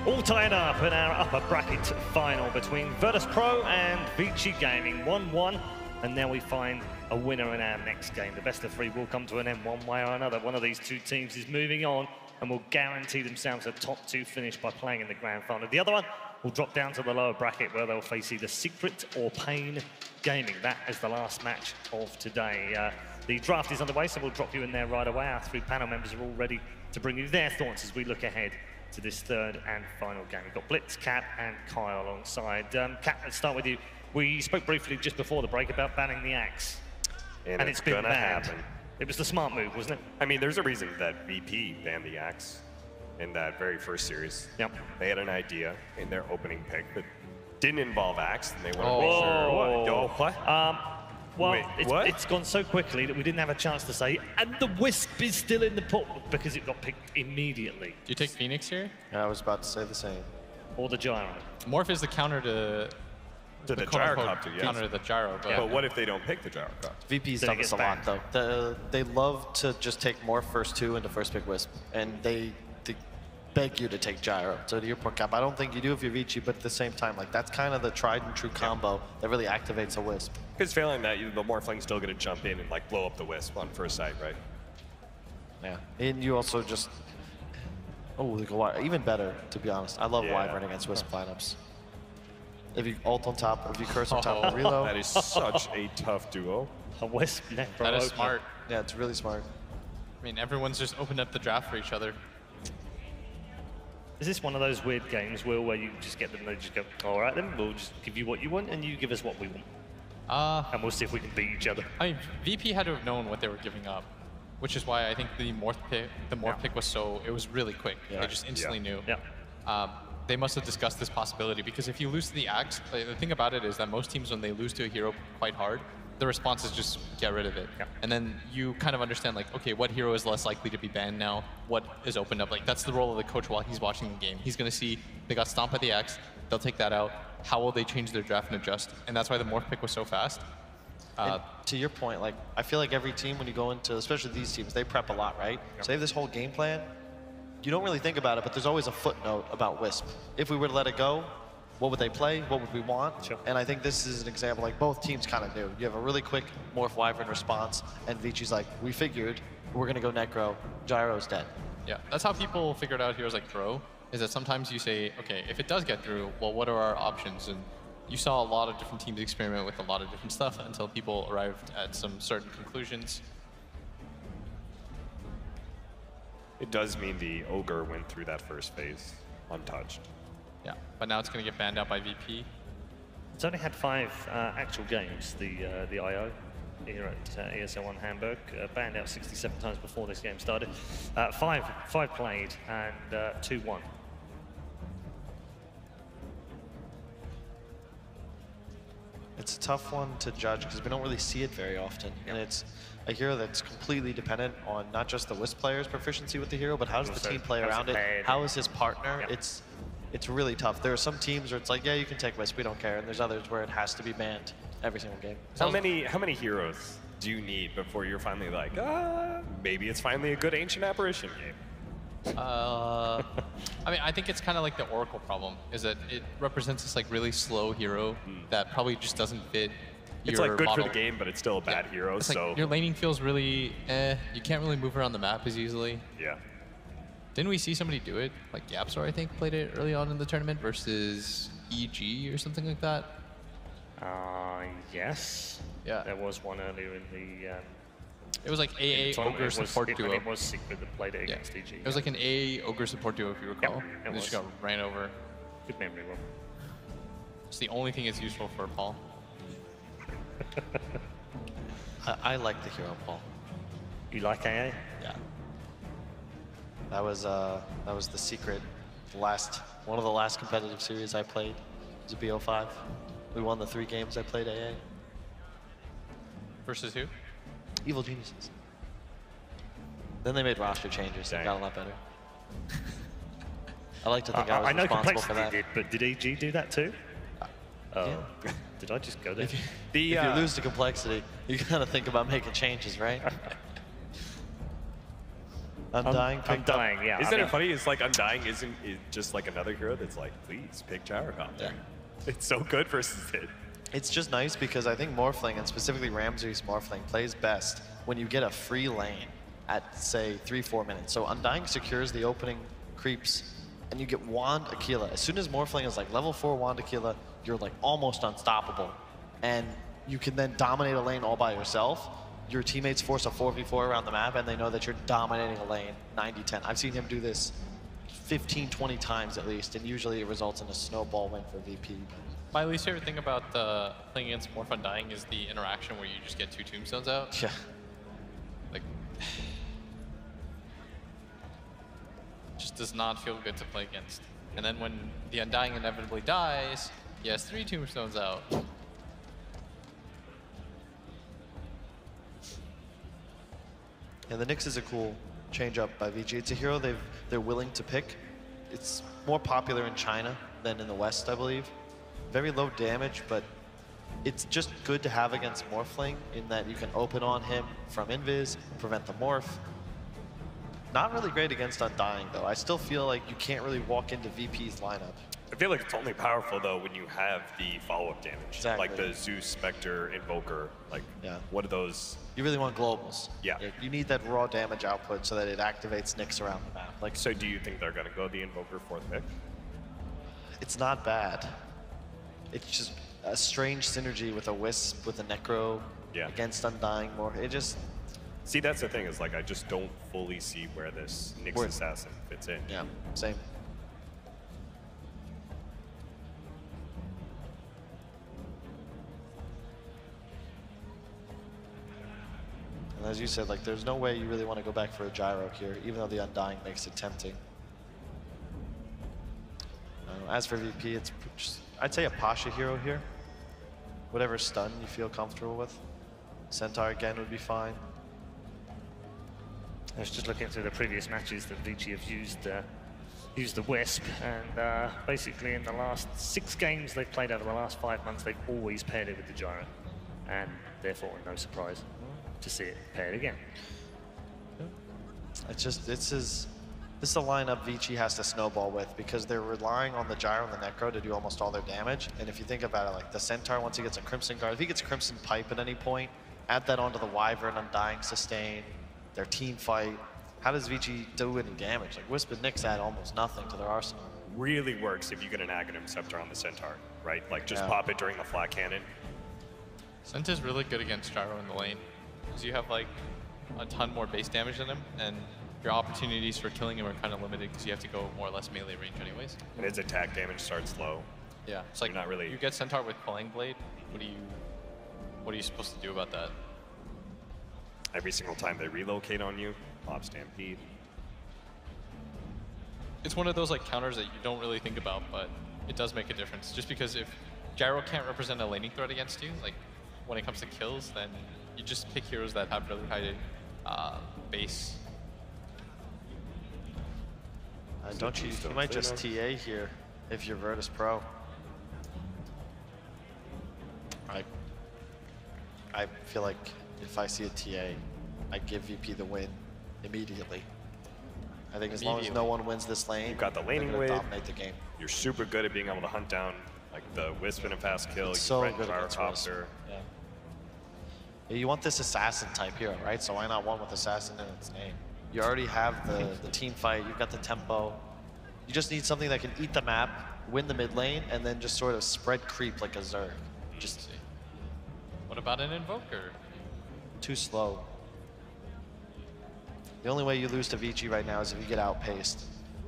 All tied up in our upper bracket final between Virtus.pro and Vici Gaming, 1-1. And now we find a winner in our next game. The best of three will come to an end one way or another. One of these two teams is moving on and will guarantee themselves a top two finish by playing in the grand final. The other one will drop down to the lower bracket where they'll face either Secret or Pain Gaming. That is the last match of today. The draft is underway, so we'll drop you in there right away. Our three panel members are all ready to bring you their thoughts as we look ahead to this third and final game. We've got Blitz, Cat, and Kyle alongside. Cat, let's start with you. We spoke briefly just before the break about banning the axe. And it's been banned. Happen. It was the smart move, wasn't it? I mean, there's a reason that VP banned the axe in that very first series. Yep. They had an idea in their opening pick that didn't involve axe, and they wanted to make sure. What? Yo, what? Well, wait, it's gone so quickly that we didn't have a chance to say, and the Wisp is still in the pot because it got picked immediately. Do you take Phoenix here? Yeah, I was about to say the same. Or the Gyro. Morph is the counter to the gyrocopter, yes. Counter to the gyro. But what if they don't pick the gyrocopter? VP's done this a lot, though. They love to just take Morph first two into first pick Wisp, and they beg you to take gyro. So to your point, Cap, I don't think you do if you're Vici, but at the same time, like that's kind of the tried and true combo that really activates a Wisp. Because failing that, the Morphling's still going to jump in and like blow up the Wisp on first sight, right? Yeah, and you also just, even better, to be honest. I love Wyvern against Wisp lineups. If you ult on top, if you curse on top of reload. That is such a tough duo. A Wisp neck. That is smart. Yeah, it's really smart. I mean, everyone's just opened up the draft for each other. Is this one of those weird games, Will, where you just get them, they just go, all right then, we'll just give you what you want and you give us what we want. And we'll see if we can beat each other. I mean, VP had to have known what they were giving up, which is why I think the morph pick was so, it was really quick. They just instantly knew. They must have discussed this possibility because if you lose to the axe, the thing about it is that most teams, when they lose to a hero quite hard, the response is just get rid of it. And then you kind of understand, like, okay, what hero is less likely to be banned now? What is opened up? Like, that's the role of the coach while he's watching the game. He's going to see they got stomped by the axe, they'll take that out. How will they change their draft and adjust? And that's why the morph pick was so fast. To your point, like, I feel like every team, when you go into, especially these teams, they prep a lot, right? So they have this whole game plan. You don't really think about it, but there's always a footnote about Wisp. If we were to let it go, what would they play? What would we want? Sure. And I think this is an example, like both teams kind of knew. You have a really quick Morph Wyvern response, and Vici's like, we figured we're going to go Necro, Gyro's dead. Yeah, that's how people figured out heroes like Throw, is that sometimes you say, okay, if it does get through, well, what are our options? And you saw a lot of different teams experiment with a lot of different stuff until people arrived at some certain conclusions. It does mean the Ogre went through that first phase untouched. Yeah, but now it's going to get banned out by VP. It's only had 5 actual games, the IO, here at ESL One Hamburg. Banned out 67 times before this game started. 5 played and 2 won. It's a tough one to judge because we don't really see it very often. And it's a hero that's completely dependent on not just the Wisp player's proficiency with the hero, but how does the team play around it? How is his partner? It's really tough. There are some teams where it's like, yeah, you can take Wisp, we don't care. And there's others where it has to be banned every single game. How many heroes do you need before you're finally like, maybe it's finally a good Ancient Apparition game? I mean, I think it's kind of like the Oracle problem, is that it represents this like really slow hero that probably just doesn't fit your It's like good model. for the game, but it's still a bad hero, it's so... Like your laning feels really, you can't really move around the map as easily. Yeah. Didn't we see somebody do it? Like Yapsor, I think, played it early on in the tournament versus EG or something like that? Yes. Yeah. There was one earlier in the... it was like AA Ogre support duo. It was Secret that played it against EG. It was like an AA Ogre support duo, if you recall. It they just got ran over. Good memory, Will. It's the only thing it's useful for Paul. I like the hero, Paul. You like AA? Yeah. That was the Secret. One of the last competitive series I played. It was a BO5. We won the 3 games I played AA. Versus who? Evil Geniuses. Then they made roster changes and got a lot better. I like to think I was responsible for that. Did, but did EG do that too? Yeah. Did I just go there? If you lose to Complexity, you gotta think about making changes, right? Undying. Undying, yeah. Isn't it funny? It's like Undying isn't just like another hero that's like, please pick Gyrocopter. Yeah. It's so good versus it. It's just nice because I think Morphling, and specifically Ramsey's Morphling, plays best when you get a free lane at, say, 3-4 minutes. So Undying secures the opening creeps, and you get Wand Aquila. As soon as Morphling is like level 4 Wand Aquila, you're like almost unstoppable. And you can then dominate a lane all by yourself. Your teammates force a 4v4 around the map, and they know that you're dominating a lane 90-10. I've seen him do this 15, 20 times at least, and usually it results in a snowball win for VP. My least favorite thing about playing against Morph Undying is the interaction where you just get 2 tombstones out. Yeah. Like, just does not feel good to play against. And then when the Undying inevitably dies, he has 3 tombstones out. Yeah, the Nyx is a cool change up by Vici. It's a hero they're willing to pick. It's more popular in China than in the West, I believe. Very low damage, but it's just good to have against Morphling in that you can open on him from Invis, prevent the Morph. Not really great against Undying, though. I still feel like you can't really walk into VP's lineup. I feel like it's only powerful, though, when you have the follow-up damage. Exactly. Like the Zeus, Spectre, Invoker. Like, what are those? You really want globals. Yeah. You need that raw damage output so that it activates Nyx around the map. Like, so do you think they're going to go the Invoker 4th pick? It's not bad. It's just a strange synergy with a Wisp, with a Necro, against Undying more. It just... See, that's the thing, is like, I just don't fully see where this Nyx Assassin fits in. Yeah, same. And as you said, like, there's no way you really want to go back for a gyro here, even though the Undying makes it tempting. As for VP, it's just, I'd say a Pasha hero here. Whatever stun you feel comfortable with. Centaur again would be fine. I was just looking through the previous matches that Vici have used the Wisp, and basically in the last 6 games they've played over the last 5 months, they've always paired it with the Gyro, and therefore no surprise to see it paired again. It's just, this is a lineup Vici has to snowball with because they're relying on the Gyro and the Necro to do almost all their damage. And if you think about it, like the Centaur, once he gets a Crimson Guard, if he gets Crimson Pipe at any point, add that onto the Wyvern, Undying Sustain, their team fight. How does Vici do any damage? Like Wisp and Nyx add almost nothing to their arsenal. Really works if you get an Aghanim Scepter on the Centaur, right? Like just pop it during the flat cannon. Centaur's really good against Gyro in the lane, because you have like a ton more base damage than him, and your opportunities for killing him are kind of limited because you have to go more or less melee range anyways. And his attack damage starts low. Yeah, it's like not really. You get Centaur with Pulling Blade. What are you supposed to do about that? Every single time they relocate on you, pop Stampede. It's one of those like counters that you don't really think about, but it does make a difference. Just because if Gyro can't represent a laning threat against you, like when it comes to kills, then you just pick heroes that have really high base. Don't you might just TA here if you're Virtus.pro. I feel like if I see a TA, I give VP the win immediately. I think as long as no one wins this lane, you've got the laning wave, dominate the game. You're super good at being able to hunt down like the Wisp and a fast kill. It's so good against Wisp. Yeah, you want this assassin type hero, right? So why not one with assassin in its name? You already have the team fight, you've got the tempo. You just need something that can eat the map, win the mid lane, and then just sort of spread creep like a Zerg. Just what about an Invoker? Too slow. The only way you lose to Vici right now is if you get outpaced.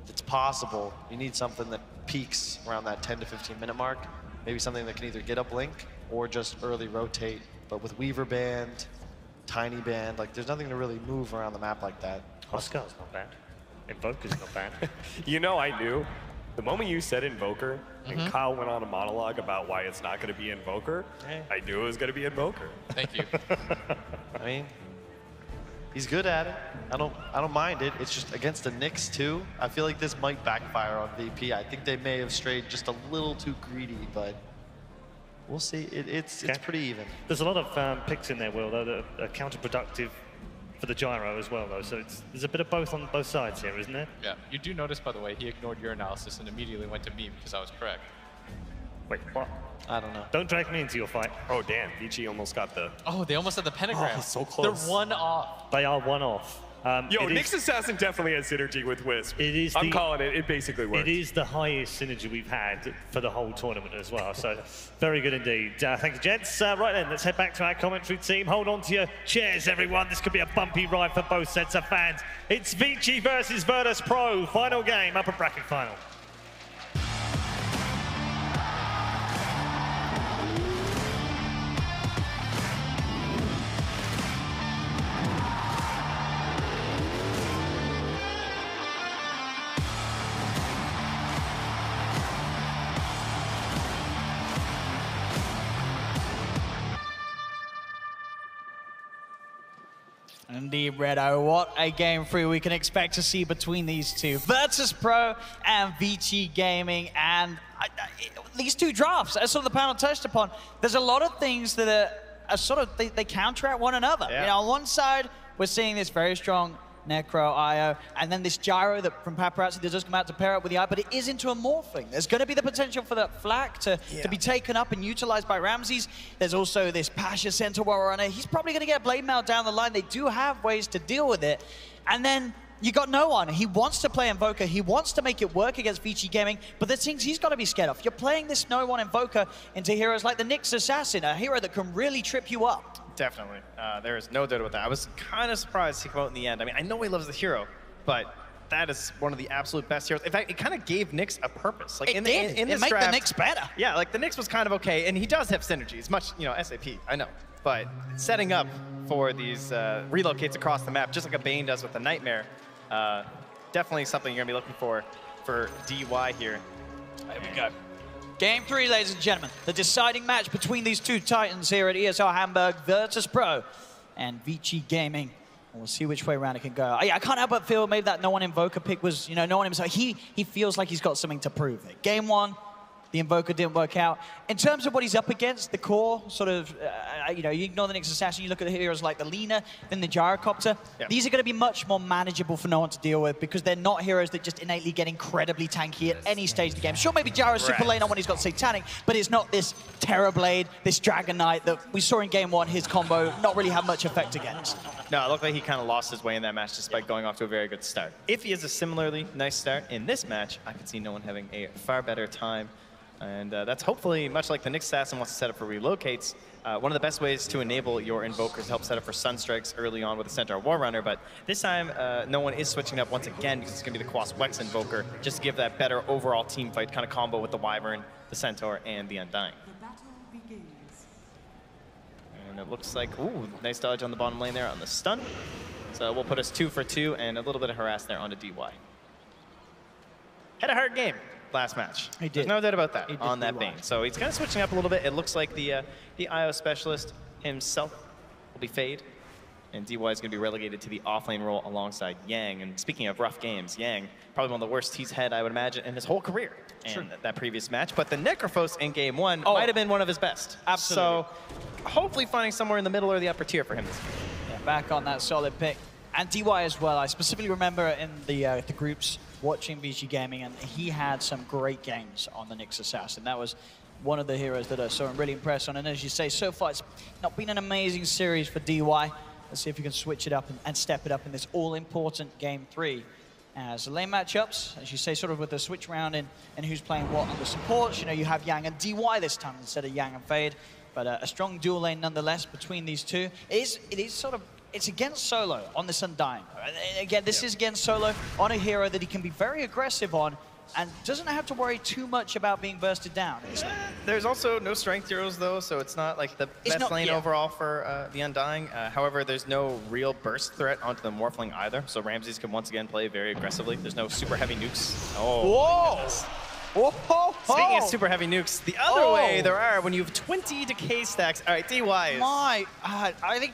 It's possible. You need something that peaks around that 10 to 15 minute mark. Maybe something that can either get up Link or just early rotate. But with Weaver Band, Tiny Band, like there's nothing to really move around the map like that. Oscar's not bad. Invoker's not bad. You know, I knew. The moment you said Invoker, and Kyle went on a monologue about why it's not going to be Invoker, I knew it was going to be Invoker. Thank you. I mean, he's good at it. I don't mind it. It's just against the Nyx too. I feel like this might backfire on VP. I think they may have strayed just a little too greedy, but we'll see. It's pretty even. There's a lot of picks in there, Will, though, that are counterproductive for the gyro as well, though. So there's a bit of both on both sides here, isn't there? Yeah. You do notice, by the way, he ignored your analysis and immediately went to me because I was correct. Wait, what? I don't know. Don't drag me into your fight. Oh, damn. Vici almost got the... Oh, they almost had the pentagram. Oh, so close. They're one off. They are one off. Yo, Nick's Assassin definitely has synergy with Wisp. It is. I'm calling it. It basically works. It is the highest synergy we've had for the whole tournament as well. So very good indeed. Thank you, gents. Right then, let's head back to our commentary team. Hold on to your chairs, everyone. This could be a bumpy ride for both sets of fans. It's Vici versus Virtus.pro. Final game, upper bracket final. Indeed, Redo. What a game 3 we can expect to see between these two. Virtus.pro and Vici Gaming. And these two drafts, as sort of the panel touched upon, there's a lot of things that are sort of, they counteract one another. Yeah. You know, on one side, we're seeing this very strong Necro IO, and then this gyro that from Paparazzi that does come out to pair up with the eye, but it is into a morphling. There's going to be the potential for that flak to be taken up and utilized by Ramses. There's also this Pasha Center Warrior Runner. He's probably going to get Blade Mail down the line. They do have ways to deal with it. And then you got no one. He wants to play Invoker. He wants to make it work against Vici Gaming, but there's things he's got to be scared of. You're playing this no one Invoker into heroes like the Nyx Assassin, a hero that can really trip you up. Definitely. There is no doubt about that. I was kind of surprised he came out in the end. I mean, I know he loves the hero, but that is one of the absolute best heroes. In fact, it kind of gave Nyx a purpose. Like In this draft, the Nyx better. Yeah, like the Nyx was kind of okay, and he does have synergy. It's much, you know, SAP, I know. But setting up for these relocates across the map, just like a Bane does with the Nightmare, definitely something you're going to be looking for DY here. There we go. Game 3, ladies and gentlemen. The deciding match between these two titans here at ESL Hamburg, Virtus.pro and Vici Gaming. And we'll see which way around it can go. I can't help but feel maybe that no one Invoker pick was, you know, no one himself. He feels like he's got something to prove. Game 1, the Invoker didn't work out. In terms of what he's up against, the core sort of, you know, you ignore the Nyx Assassin, you look at the heroes like the Lina, then the Gyrocopter. Yeah. These are going to be much more manageable for no one to deal with because they're not heroes that just innately get incredibly tanky at any stage of the game. Sure, maybe Gyro's super lane on when he's got Satanic, but it's not this Terrorblade, this Dragon Knight that we saw in Game 1, his combo not really have much effect against. No, it looked like he kind of lost his way in that match despite going off to a very good start. If he has a similarly nice start in this match, I could see no one having a far better time. And that's hopefully, much like the Nyx Assassin wants to set up for relocates, one of the best ways to enable your Invokers to help set up for Sunstrikes early on with the Centaur War Runner. But this time, no one is switching up once again because it's going to be the Quas Wex Invoker, just to give that better overall team fight kind of combo with the Wyvern, the Centaur, and the Undying. And it looks like, ooh, nice dodge on the bottom lane there on the stun. So we'll put us 2 for 2 and a little bit of harass there onto DY. Had a hard game last match. He did. There's no doubt about that He did on that do well. Bane. So he's kind of switching up a little bit. It looks like the IO specialist himself will be Fade, and DY is going to be relegated to the offlane role alongside Yang. And speaking of rough games, Yang, probably one of the worst he's had, I would imagine, in his whole career in that previous match. But the Necrophos in Game 1 might have been one of his best. Absolutely. So hopefully finding somewhere in the middle or the upper tier for him this game. Yeah, back on that solid pick. And DY as well. I specifically remember in the groups watching Vici Gaming, and he had some great games on the Nyx Assassin. That was one of the heroes that I saw him really impressed on. And as you say, so far it's not been an amazing series for DY. Let's see if you can switch it up and step it up in this all-important Game 3. As the lane matchups, as you say, sort of with the switch round and who's playing what on the supports. You know, you have Yang and DY this time instead of Yang and Fade. But a strong dual lane nonetheless between these two. It is sort of, it's against solo on this Undying. Again, this is against solo on a hero that he can be very aggressive on and doesn't have to worry too much about being bursted down. There's also no strength heroes though, so it's not like the best lane overall for the Undying. However, there's no real burst threat onto the Morphling either, so Ramses can once again play very aggressively. There's no super heavy nukes. Oh, whoa! Speaking of super heavy nukes, the other way there are when you have 20 decay stacks. All right, DY is... I think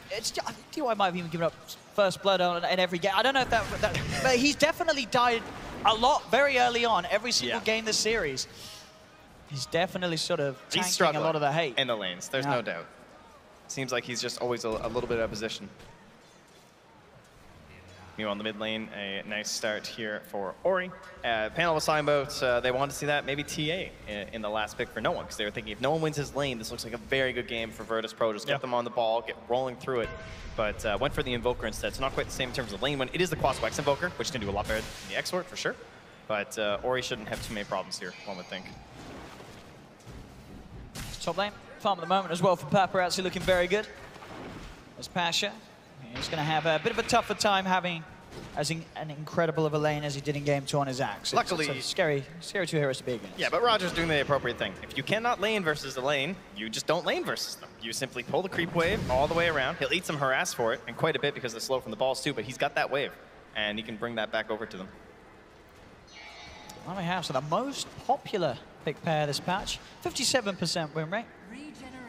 DY might have even given up first blood in every game. I don't know if that but he's definitely died a lot very early on, every single game this series. He's definitely sort of tanking a lot of the hate. In the lanes, there's no doubt. Seems like he's just always a little bit out of position. Meanwhile, in the mid lane, a nice start here for Ori. Panel was talking about they wanted to see that maybe TA in the last pick for no one, because they were thinking if no one wins his lane, this looks like a very good game for Virtus.pro. Just get them on the ball, get rolling through it. But went for the Invoker instead, so not quite the same in terms of lane win. It is the Quas Wax Invoker, which can do a lot better than the Exort for sure. But Ori shouldn't have too many problems here, one would think. Top lane, farm at the moment as well for Paparazzi, looking very good. There's Pasha. He's going to have a bit of a tougher time having as an incredible of a lane as he did in Game 2 on his axe. Luckily, it's scary two heroes to be against. Yeah, but Roger's doing the appropriate thing. If you cannot lane versus the lane, you just don't lane versus them. You simply pull the creep wave all the way around. He'll eat some harass for it, and quite a bit because they're slow from the balls too, but he's got that wave, and he can bring that back over to them. Well, we have so the most popular pick pair this patch, 57% win rate.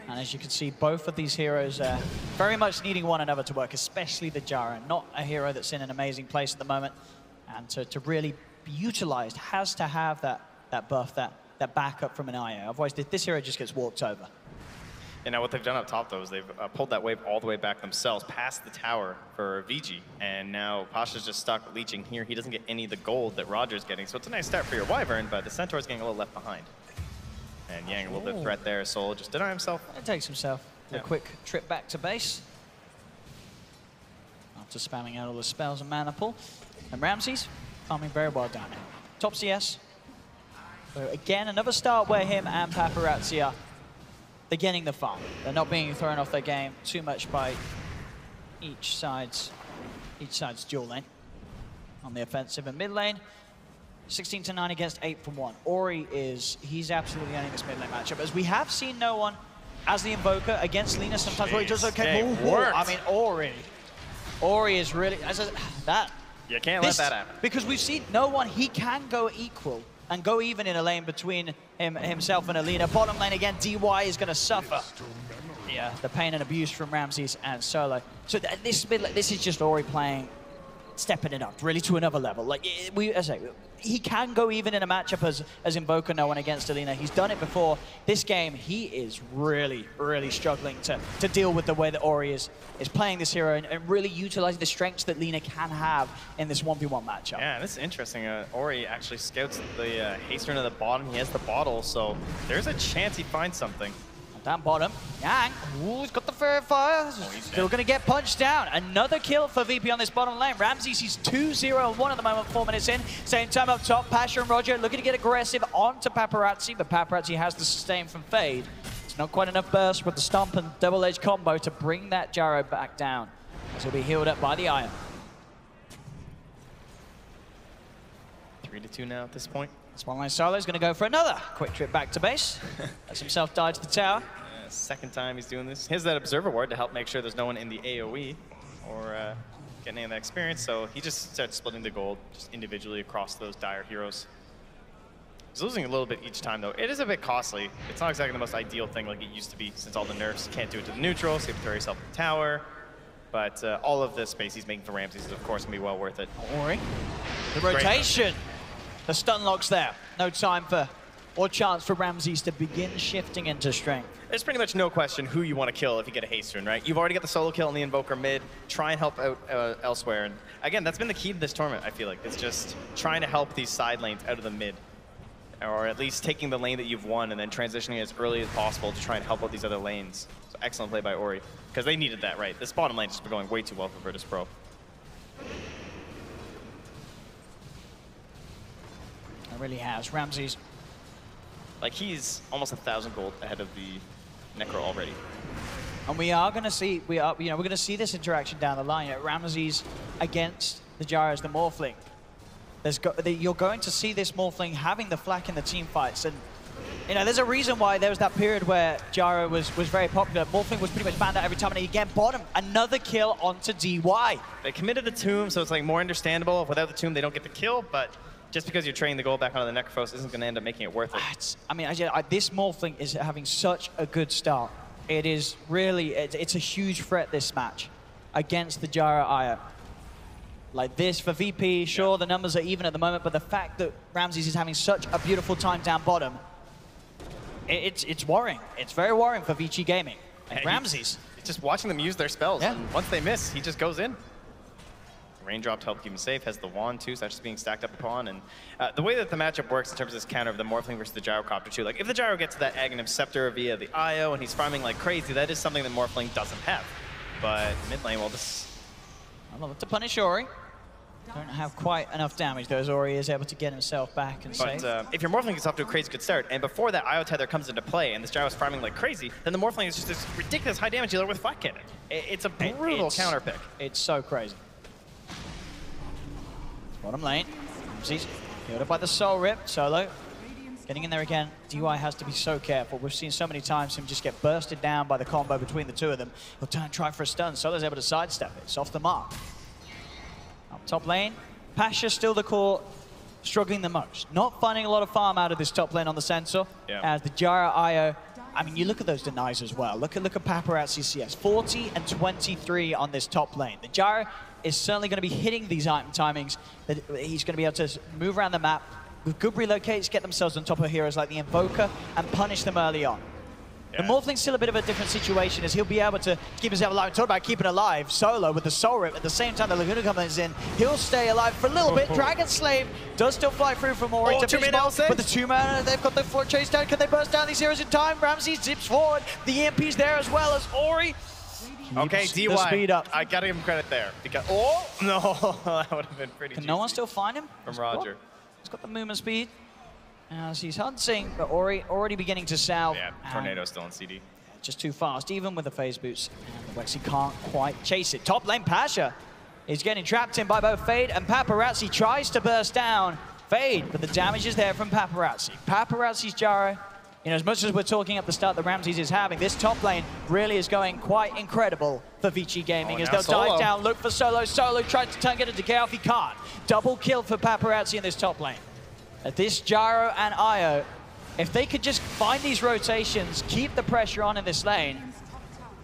And as you can see, both of these heroes are very much needing one another to work, especially the Jara. Not a hero that's in an amazing place at the moment. And to really be utilized, has to have that buff, that backup from an IO. Otherwise, this hero just gets walked over. And now what they've done up top, though, is they've pulled that wave all the way back themselves, past the tower for Vici. And now Pasha's just stuck leeching here. He doesn't get any of the gold that Roger's getting. So it's a nice start for your Wyvern, but the Centaur's getting a little left behind. And Yang, a little bit of threat there. Soul just deny himself. It takes himself a quick trip back to base. After spamming out all the spells and mana pool. And Ramses farming very well down here. Top CS. So again, another start where him and Paparazzi are beginning the farm. They're not being thrown off their game too much by each side's dual lane. On the offensive and mid lane. 16-9 against 8-1. Ori he's absolutely owning this mid lane matchup. As we have seen no one as the Invoker against Lina sometimes where he does okay. I mean, Ori is really, you can't let that happen. Because we've seen no one, he can go equal and go even in a lane between himself and Alina. Bottom lane again, DY is going to suffer. Yeah, the pain and abuse from Ramses and Solo. So this is just Ori playing, stepping it up really to another level. Like he can go even in a matchup as Invoker no one against Alina. He's done it before. This game, he is really, really struggling to deal with the way that Ori is playing this hero and really utilizing the strengths that Lina can have in this 1v1 matchup. Yeah, this is interesting. Ori actually scouts the haste rune at the bottom. He has the bottle, so there's a chance he finds something. Down bottom, Yang, he's got the Fairy Fire. Still going to get punched down. Another kill for VP on this bottom lane. Ramses, he's 2-0-1 at the moment, 4 minutes in. Same time up top, Pasha and Roger looking to get aggressive onto Paparazzi, but Paparazzi has the sustain from Fade. It's not quite enough burst with the stomp and double-edged combo to bring that Gyro back down, as he'll be healed up by the Iron. 3-2 now at this point. One-line Solo is going to go for another quick trip back to base. Lets himself die to the tower. Second time he's doing this. He has that Observer Ward to help make sure there's no one in the AoE or getting any of that experience, so he just starts splitting the gold just individually across those dire heroes. He's losing a little bit each time, though. It is a bit costly. It's not exactly the most ideal thing like it used to be since all the nerfs. You can't do it to the neutral, so you have to throw yourself in the tower. But all of the space he's making for Ramses is, of course, going to be well worth it. Ori, the rotation. The stun locks there. No time or chance for Ramses to begin shifting into strength. There's pretty much no question who you want to kill if you get a haste rune, right? You've already got the solo kill on the Invoker mid. Try and help out elsewhere. And again, that's been the key to this tournament, I feel like. It's just trying to help these side lanes out of the mid. Or at least taking the lane that you've won and then transitioning as early as possible to try and help out these other lanes. So excellent play by Ori. Because they needed that, right? This bottom lane's just been going way too well for Virtus.pro. Really has. Ramses, like, he's almost 1,000 gold ahead of the Necro already. And we are going to see, we're going to see this interaction down the line. Ramses against the Gyros, the Morphling. You're going to see this Morphling having the flak in the team fights, and there's a reason why there was that period where Gyro was very popular. Morphling was pretty much banned out every time, and again, bottom, another kill onto DY. They committed the tomb, so it's like more understandable. Without the tomb, they don't get the kill, but just because you're trading the gold back onto the Necrophos isn't going to end up making it worth it. This Morphling is having such a good start. It is really, it's a huge threat this match against the Gyro Io. Like this for VP, sure, the numbers are even at the moment, but the fact that Ramses is having such a beautiful time down bottom, it's worrying. It's very worrying for Vici Gaming. And Ramses. It's just watching them use their spells. Yeah. And once they miss, he just goes in. raindrop to help keep him safe, has the wand too, so that's just being stacked up upon. And the way that the matchup works in terms of this counter of the Morphling versus the Gyrocopter too, like if the Gyro gets to that Aghanim Scepter via the IO and he's farming like crazy, that is something that Morphling doesn't have. But mid lane, well, this... I love it to punish Ori. Don't have quite enough damage though, as Ori is able to get himself back and save. But if your Morphling gets off to a crazy good start, and before that IO tether comes into play, and this Gyro's farming like crazy, then the Morphling is just this ridiculous high damage dealer with Flat Cannon. It's a brutal counter pick. It's so crazy. Bottom lane, Ramses killed by the Soul Rip, Solo getting in there again. DY has to be so careful. We've seen so many times him just get bursted down by the combo between the two of them. He'll turn and try for a stun. Solo's able to sidestep it. It's off the mark. Up top lane, Pasha still the core, struggling the most. Not finding a lot of farm out of this top lane on the sensor. Yeah. As the Gyro IO, I mean, you look at those denies as well. Look at Paparazzi CS, 40 and 23 on this top lane. The Gyro is certainly going to be hitting these item timings. That he's going to be able to move around the map with good relocates, get themselves on top of heroes like the Invoker, and punish them early on. The Morphling's still a bit of a different situation, as he'll be able to keep himself alive. Talk about keeping alive, Solo with the Soul Rip. At the same time, the Laguna comes in. He'll stay alive for a little bit. Dragon Slave does still fly through from Ori to finish off, but the 2-mana, they've got the floor chase down. Can they burst down these heroes in time? Ramses zips forward. The EMP's there as well as Ori. Okay, DY, speed up. I gotta give him credit there. Because, oh, no, that would have been pretty Can juicy. no one still find him? From Roger. He's got the movement speed. As he's hunting, but Ori already beginning to salve. Yeah, Tornado still in CD. Just too fast, even with the phase boots. And the Wexy can't quite chase it. Top lane Pasha is getting trapped in by both Fade and Paparazzi. Tries to burst down Fade, but the damage is there from Paparazzi. Paparazzi's Gyro, you know, as much as we're talking at the start that Ramses is having, this top lane really is going quite incredible for Vici Gaming, as they'll dive down, look for Solo. Solo tries to get a decay off, he can't. Double kill for Paparazzi in this top lane. At this Gyro and IO, if they could just find these rotations, keep the pressure on in this lane,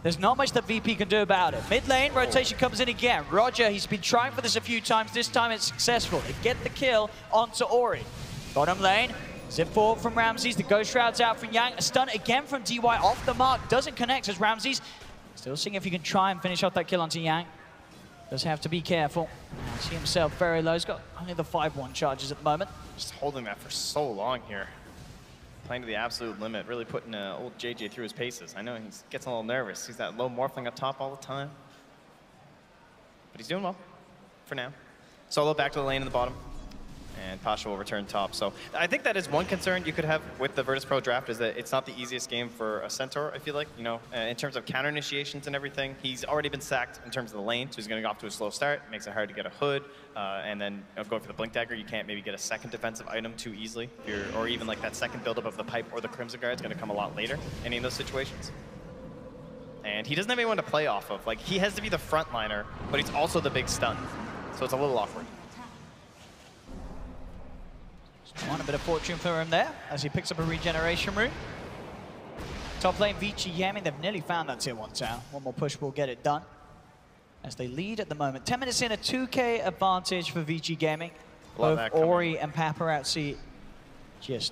there's not much that VP can do about it. Mid lane, rotation comes in again. Roger, he's been trying for this a few times. This time it's successful. They get the kill onto Ori. Bottom lane, zip forward from Ramses. The Ghost Shroud's out from Yang. A stun again from DY off the mark. Doesn't connect as Ramses still seeing if he can try and finish off that kill onto Yang. Does have to be careful. See himself very low. He's got only the 5-1 charges at the moment. Just holding that for so long here. Playing to the absolute limit, really putting old JJ through his paces. I know he gets a little nervous. He's that low Morphling up top all the time. But he's doing well, for now. Solo back to the lane in the bottom. And Pasha will return top. So I think that is one concern you could have with the Virtus.pro draft, is that it's not the easiest game for a Centaur, I feel like. You know, in terms of counter initiations and everything, he's already been sacked in terms of the lane, so he's going to go off to a slow start. Makes it hard to get a hood. And then going for the Blink Dagger, you can't maybe get a second defensive item too easily. Or even like that second buildup of the Pipe or the Crimson Guard is going to come a lot later, any of those situations. And he doesn't have anyone to play off of. Like, he has to be the frontliner, but he's also the big stun. So it's a little awkward. Want a bit of fortune for him there, as he picks up a regeneration rune. Top lane, Vici Gaming, they've nearly found that tier 1 tower. One more push will get it done. As they lead at the moment. 10 minutes in, a 2K advantage for Vici Gaming. Both Ori and Paparazzi, just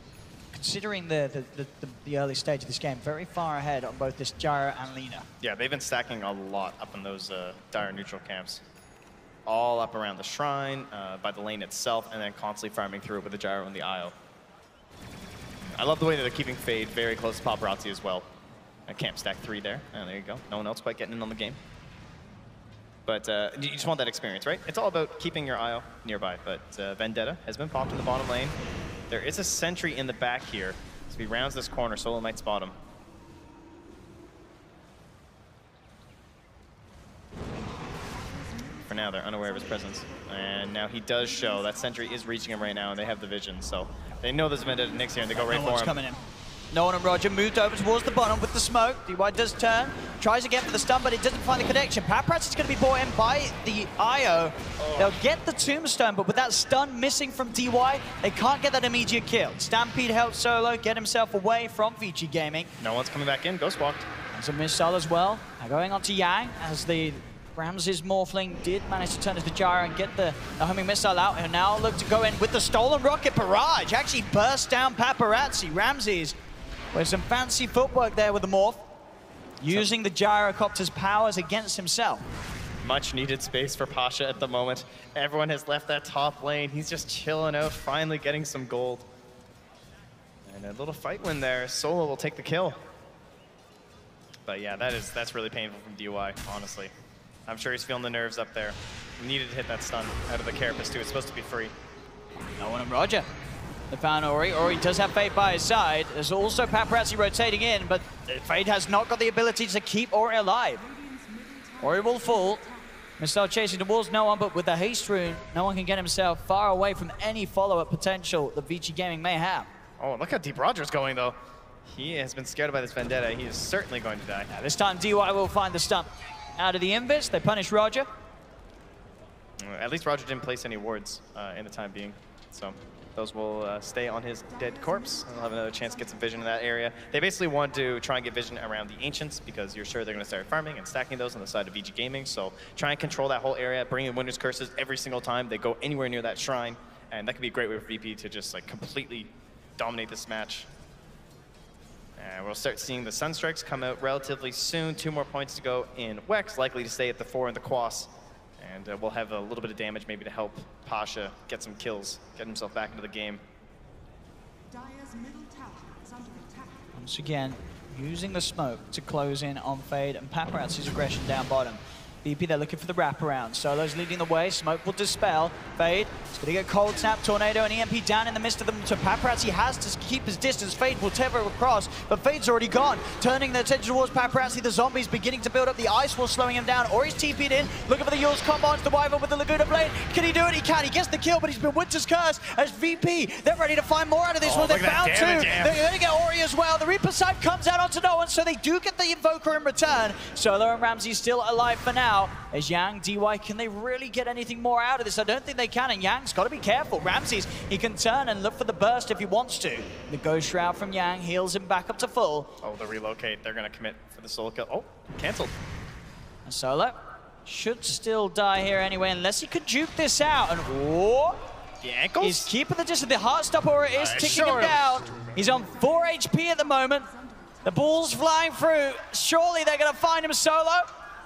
considering the early stage of this game, very far ahead on both this Gyro and Lina. Yeah, they've been stacking a lot up in those dire neutral camps. All up around the shrine, by the lane itself, and then constantly farming through it with the Gyro and the IO. I love the way that they're keeping Fade very close to Paparazzi as well. Camp stack 3 there. And there you go. No one else quite getting in on the game. But you just want that experience, right? It's all about keeping your IO nearby. But Vendetta has been popped in the bottom lane. There is a sentry in the back here. So he rounds this corner. Solo might spot him. For now, they're unaware of his presence. And now he does show. That sentry is reaching him right now, and they have the vision. So they know there's a Vendetta Nyx here, and they go right for him. Coming in. No one and Roger moved over towards the bottom with the smoke. DY does turn, tries again for the stun, but it doesn't find the connection. Paparazzi is going to be brought in by the IO. They'll get the tombstone, but with that stun missing from DY, they can't get that immediate kill. Stampede helps Solo get himself away from Vici Gaming. No one's coming back in. Ghost walked. There's a missile as well. Now going on to Yang, as the Ramses Morphling did manage to turn as the Gyro and get the homing missile out, and now look to go in with the stolen rocket barrage. Actually burst down Paparazzi. Ramses with some fancy footwork there with the Morph, using the Gyrocopter's powers against himself. Much needed space for Pasha at the moment. Everyone has left that top lane. He's just chilling out, finally getting some gold. And a little fight win there. Solo will take the kill. But yeah, that's really painful from DY, honestly. I'm sure he's feeling the nerves up there. He needed to hit that stun out of the Carapace too. It's supposed to be free. No one and Roger. They found Ori. Ori does have Fade by his side. There's also Paparazzi rotating in, but Fade has not got the ability to keep Ori alive. Ori will fall. Mistel chasing towards no one, but with the haste rune, no one can get himself far away from any follow-up potential that Vici Gaming may have. Oh, look how deep Roger's going, though. He has been scared by this Vendetta. He is certainly going to die. Yeah, this time, DY will find the stump. Out of the invis, they punish Roger. At least Roger didn't place any wards in the time being, so those will stay on his dead corpse. He'll have another chance to get some vision in that area. They basically want to try and get vision around the Ancients because you're sure they're going to start farming and stacking those on the side of VG Gaming. So try and control that whole area, bring in Winter's Curses every single time they go anywhere near that shrine. And that could be a great way for VP to just like completely dominate this match. And we'll start seeing the Sunstrikes come out relatively soon. 2 more points to go in Wex, likely to stay at the 4 in the Quas. And we'll have a little bit of damage maybe to help Pasha get some kills, get himself back into the game. Once again, using the smoke to close in on Fade and Paparazzi's aggression down bottom. VP, they're looking for the wraparound. Solo's leading the way. Smoke will dispel. Fade is going to get Cold Snap, Tornado, and EMP down in the midst of them. So Paparazzi has to keep his distance. Fade will tether across, but Fade's already gone. Turning their attention towards Paparazzi. The zombies beginning to build up. The Ice Wall slowing him down. Ori's TP'd in, looking for the Yule's combo onto the Wyvern with the Laguna Blade. Can he do it? He can. He gets the kill, but he's been Winter's Curse as VP. They're ready to find more out of this one. They found 2. They're going to get Ori as well. The Reaper Scythe comes out onto no one, so they do get the Invoker in return. Solo and Ramsey still alive for now. As Yang, DY, can they really get anything more out of this? I don't think they can, and Yang's got to be careful. Ramses, he can turn and look for the burst if he wants to. The Ghost Shroud from Yang heals him back up to full. Oh, the relocate. They're going to commit for the solo kill. Oh, canceled. And Solo should still die here anyway, unless he could juke this out. And whoa! The ankles? He's keeping the distance. The Heartstopper is ticking him down. He's on 4 HP at the moment. The ball's flying through. Surely they're going to find him, Solo.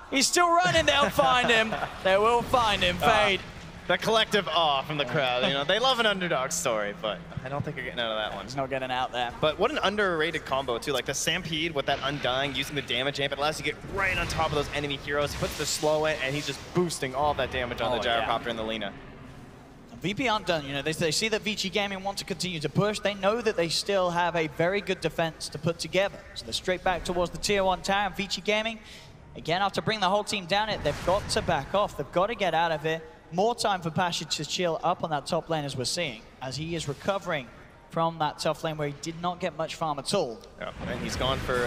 He's still running, they'll find him. They will find him, Fade. The collective awe from the crowd. You know, they love an underdog story, but I don't think you're getting out of that one. He's not getting out there. But what an underrated combo, too. Like the Stampede with that Undying, using the damage amp, it allows you to get right on top of those enemy heroes. He puts the slow in, and he's just boosting all that damage on the Gyrocopter and the Lina. VP aren't done, you know, they see that Vici Gaming want to continue to push. They know that they still have a very good defense to put together. So they're straight back towards the Tier 1 tower. Vici Gaming, again, after bringing the whole team down it, they've got to back off. They've got to get out of it. More time for Pasha to chill up on that top lane as we're seeing, as he is recovering from that tough lane where he did not get much farm at all. Yeah, and he's gone for,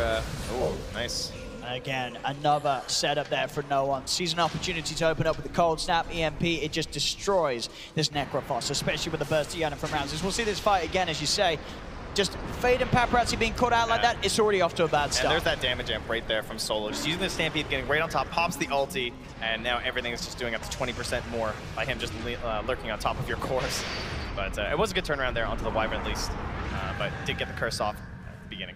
oh, nice. Again, another setup there for no one. Sees an opportunity to open up with the Cold Snap, EMP. It just destroys this Necrophos, especially with the burst Yana from Ramses. We'll see this fight again, as you say. Just Fade and Paparazzi being caught out like that, it's already off to a bad start. And there's that damage amp right there from Solo. Just using the Stampede, getting right on top, pops the ulti, and now everything is just doing up to 20% more by him just lurking on top of your cores. But it was a good turnaround there onto the Wyvern at least, but did get the curse off at the beginning.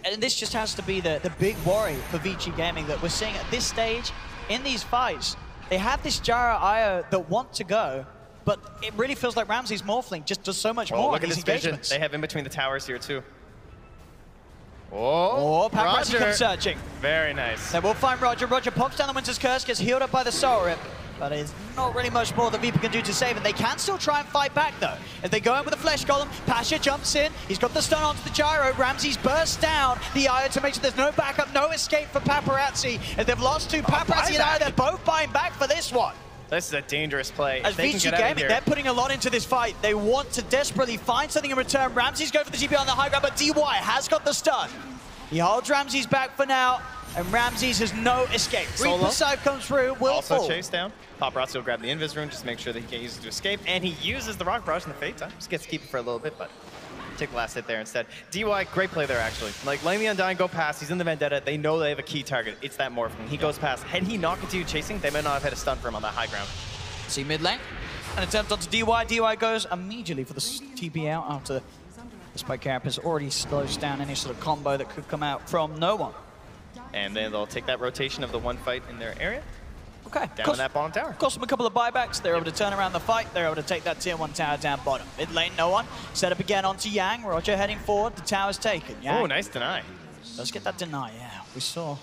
And this just has to be the big worry for Vici Gaming that we're seeing at this stage in these fights. They have this Gyro IO that want to go, but it really feels like Ramsey's Morphling just does so much more look in at these this vision engagements. they have in between the towers here too. Oh, Paparazzi comes searching. Very nice. They will find Roger. Roger pops down the Winter's Curse, gets healed up by the Soul Rip. But it's not really much more that Viper can do to save it. They can still try and fight back, though. If they go in with a Flesh Golem, Pasha jumps in. He's got the stun onto the Gyro. Ramsey's burst down the Io to make sure there's no backup, no escape for Paparazzi. If they've lost 2, Paparazzi and Io, they're both buying back for this one. This is a dangerous play. As Vici Gaming, they're putting a lot into this fight. They want to desperately find something in return. Ramsey's going for the TP on the high ground, but DY has got the stun. He holds Ramsey's back for now, and Ramsey's has no escape. Reaper Scythe comes through, will fall. Also chase down. Paparazzi will grab the Invis Rune, just to make sure that he can't use it to escape, and he uses the Rock Barrage in the Fade time. Just gets to keep it for a little bit, but take the last hit there instead. DY, great play there, actually. Like, letting the Undying go past, he's in the Vendetta, they know they have a key target. It's that Morphling. He goes past. Had he not continued chasing, they might not have had a stun for him on that high ground. See mid lane, an attempt onto DY. DY goes immediately for the TP out after the Spike Carapace already slows down any sort of combo that could come out from no one. And then they'll take that rotation of the one fight in their area. Okay. Down in that bottom tower. Cost them a couple of buybacks. They're able to turn around the fight. They're able to take that tier 1 tower down bottom. Mid lane, no one. Set up again onto Yang. Roger heading forward. The tower's taken. Yang. Oh, nice deny. Let's get that deny, yeah. We saw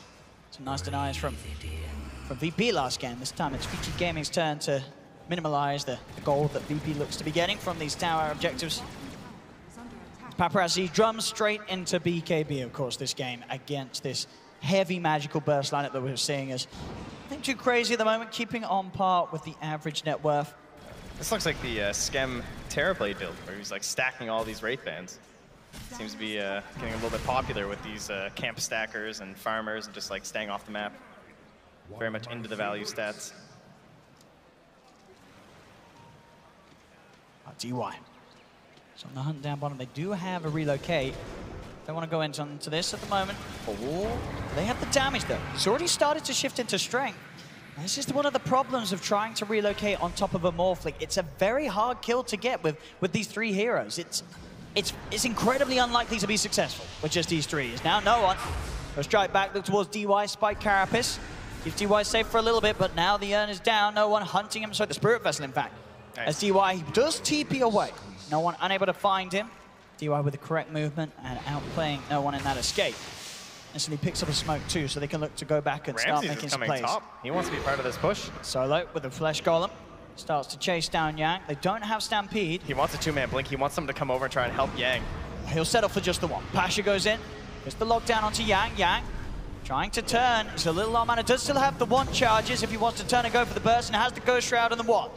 some nice denies from VP last game. This time it's Vici Gaming's turn to minimalize the gold that VP looks to be getting from these tower objectives. Paparazzi drums straight into BKB, of course, this game against this heavy magical burst lineup that we're seeing is nothing too crazy at the moment, keeping on par with the average net worth. This looks like the Skem Terrorblade build, where he's like stacking all these Wraith bands. Seems to be getting a little bit popular with these camp stackers and farmers and just like staying off the map. Very much into the value stats. DY. So on the hunt down bottom, they do have a relocate. Don't want to go into this at the moment. Oh, they have the damage though. It's already started to shift into strength. And this is one of the problems of trying to relocate on top of a Morphling. It's a very hard kill to get with these 3 heroes. It's incredibly unlikely to be successful with just these 3. It's now no one. Go strike back, look towards DY, spike Carapace. Keeps DY safe for a little bit, but now the urn is down. No one hunting him, so the Spirit Vessel, in fact. Nice. As DY, he does TP away. No one unable to find him. DY with the correct movement and outplaying no one in that escape. Instantly picks up a smoke too, so they can look to go back and start making some plays. Top. He wants to be part of this push. Solo with the Flesh Golem. Starts to chase down Yang. They don't have Stampede. He wants a 2-man blink. He wants someone to come over and try and help Yang. He'll settle for just the one. Pasha goes in. Gets the lockdown onto Yang. Yang trying to turn. He's a little low mana. Does still have the 1 charges if he wants to turn and go for the burst, and has the Ghost Shroud and the 1.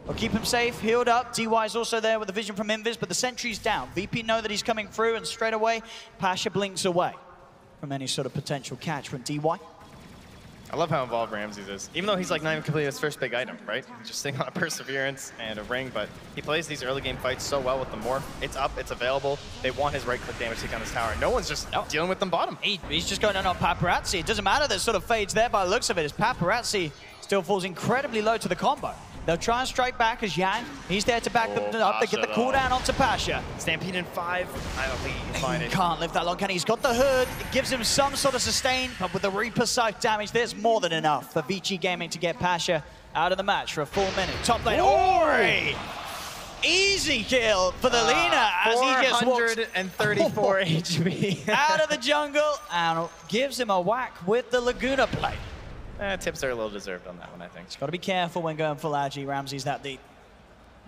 We'll keep him safe, healed up. DY's also there with the vision from Invis, but the sentry's down. VP know that he's coming through, and straight away, Pasha blinks away from any sort of potential catch from DY. I love how involved Ramses is. Even though he's like not even completed his first big item, right? He's just sitting on a Perseverance and a ring, but he plays these early game fights so well with the Morph. It's up, it's available. They want his right-click damage to take on his tower. No one's just dealing with them bottom. He's just going down on Paparazzi. It doesn't matter that sort of fades there by the looks of it, as Paparazzi still falls incredibly low to the combo. They'll try and strike back as Yang, he's there to back them up. They get the cooldown onto Pasha. Stampede in 5. I don't think he can find it. Can't live that long, can he? He's got the hood. It gives him some sort of sustain, but with the Reaper Scythe damage, there's more than enough for Vici Gaming to get Pasha out of the match for a full minute. Top lane, Ori! Easy kill for the Lina as he just walks 434 HP out of the jungle and gives him a whack with the Laguna plate. Tips are a little deserved on that one, I think. Just got to be careful when going full Agi. Ramsey's that deep.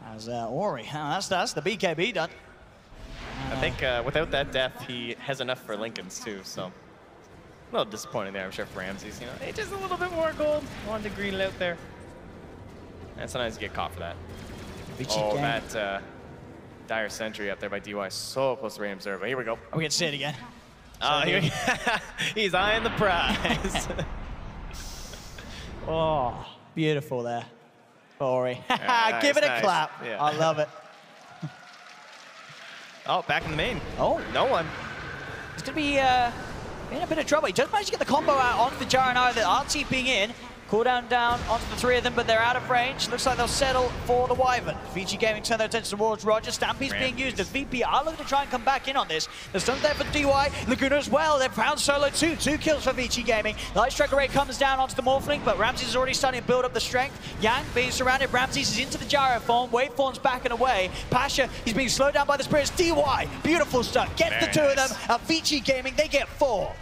As Ori, that's the BKB done. I think without that death, he has enough for Lincoln's too, so a little disappointing there, I'm sure, for Ramses. You know, hey, just a little bit more gold. Wanted to green it out there. And sometimes you get caught for that. That dire sentry up there by DY, so close to Ray Observer. Here we go. We can see it again. He's eyeing the prize. Oh, beautiful there. Ori. Nice, Give it a nice. clap. Yeah. I love it. Oh, back in the main. Oh. No one. It's going to be in a bit of trouble. He does manage to get the combo out onto the Jaranaga that are TPing in. Cooldown down onto the 3 of them, but they're out of range. Looks like they'll settle for the Wyvern. Vici Gaming turn their attention towards Roger. Stampede's being used as VP are looking to try and come back in on this. The stun's there for DY. Laguna as well. They've found Solo too. 2 kills for Vici Gaming. Light Strike Array comes down onto the Morphling, but Ramses is already starting to build up the strength. Yang being surrounded. Ramses is into the gyro form. Waveform's backing away. Pasha, he's being slowed down by the spirits. DY, beautiful stuff. Gets the 2 of them. At Vici Gaming, they get 4.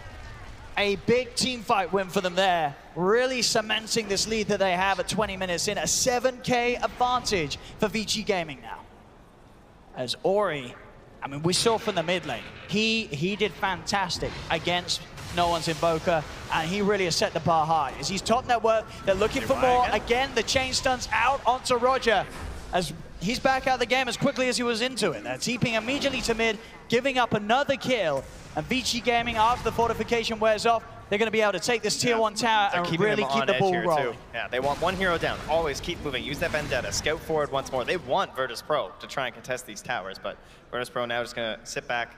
A big team fight win for them there. Really cementing this lead that they have at 20 minutes in. A 7K advantage for Vici Gaming now. As Ori, I mean, we saw from the mid lane, he did fantastic against no one's Invoker, and he really has set the bar high. As he's top net worth, they're looking for more. Again, the chain stun's out onto Roger. As he's back out of the game as quickly as he was into it. They're TPing immediately to mid, giving up another kill. And Vici Gaming, after the fortification wears off, they're going to be able to take this tier 1 tower and really keep the ball rolling. Too. Yeah, they want 1 hero down. Always keep moving. Use that Vendetta. Scout forward once more. They want Virtus.pro to try and contest these towers, but Virtus.pro now just going to sit back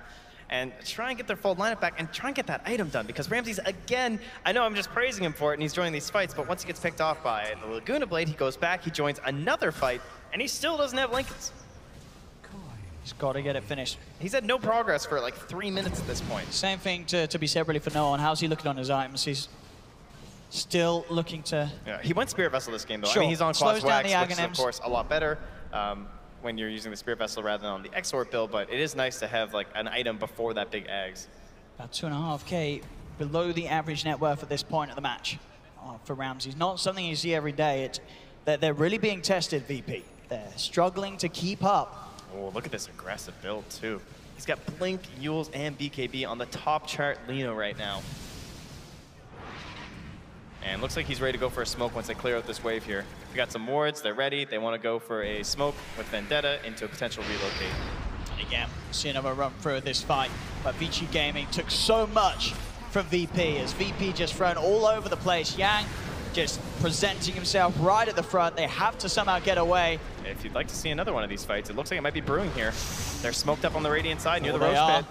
and try and get their full lineup back and try and get that item done, because Ramses, again, I know I'm just praising him for it and he's joining these fights, but once he gets picked off by the Laguna Blade, he goes back, he joins another fight, and he still doesn't have Lincolns. He's got to get it finished. He's had no progress for like 3 minutes at this point. Same thing to be said really for Noah. How's he looking on his items? He's Still looking to... Yeah, he went Spirit Vessel this game, though. Sure. I mean, he's on Slows down Quas the Wax, which is, of Aghanims. course, a lot better when you're using the Spirit Vessel rather than on the Exort build, but it is nice to have like an item before that big Ags. About 2.5K below the average net worth at this point of the match for Ramses. Not something you see every day. It's that they're really being tested, VP. They're struggling to keep up. Oh, look at this aggressive build, too. He's got Blink, Yules, and BKB on the top chart Lino right now. And looks like he's ready to go for a smoke once they clear out this wave here. We got some wards, they're ready. They want to go for a smoke with Vendetta into a potential relocate. And again, see another run through this fight. But Vici Gaming took so much from VP, as VP just thrown all over the place. Yang just presenting himself right at the front. They have to somehow get away. If you'd like to see another one of these fights, it looks like it might be brewing here. They're smoked up on the Radiant side near the Roche pit.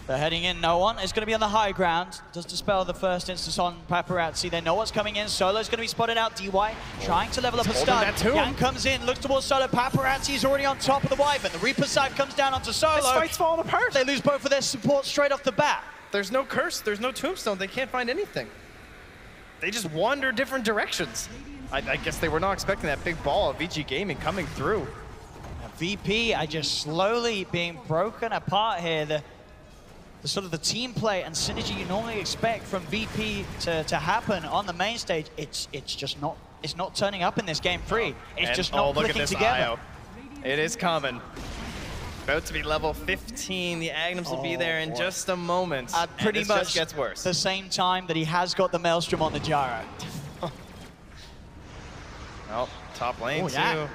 They're heading in. No one is going to be on the high ground. Does dispel the first instance on Paparazzi. They know what's coming in. Solo's going to be spotted out. DY trying to level up a stun. Yang comes in, looks towards Solo. Paparazzi is already on top of the Wyvern. The Reaper scythe comes down onto Solo. This fight's falling apart. They lose both of their support straight off the bat. There's no curse. There's no tombstone. They can't find anything. They just wander different directions. I guess they were not expecting that big ball of Vici Gaming coming through. Now, VP are just slowly being broken apart here. The sort of the team play and synergy you normally expect from VP to happen on the main stage, it's just not, it's not turning up in this game 3. It's just not clicking together. IO. It is coming. About to be level 15. The Aghanims will be there in just a moment. Pretty and much just gets worse. the same time that he has got the Maelstrom on the gyro. Oh, top lane too. Yeah.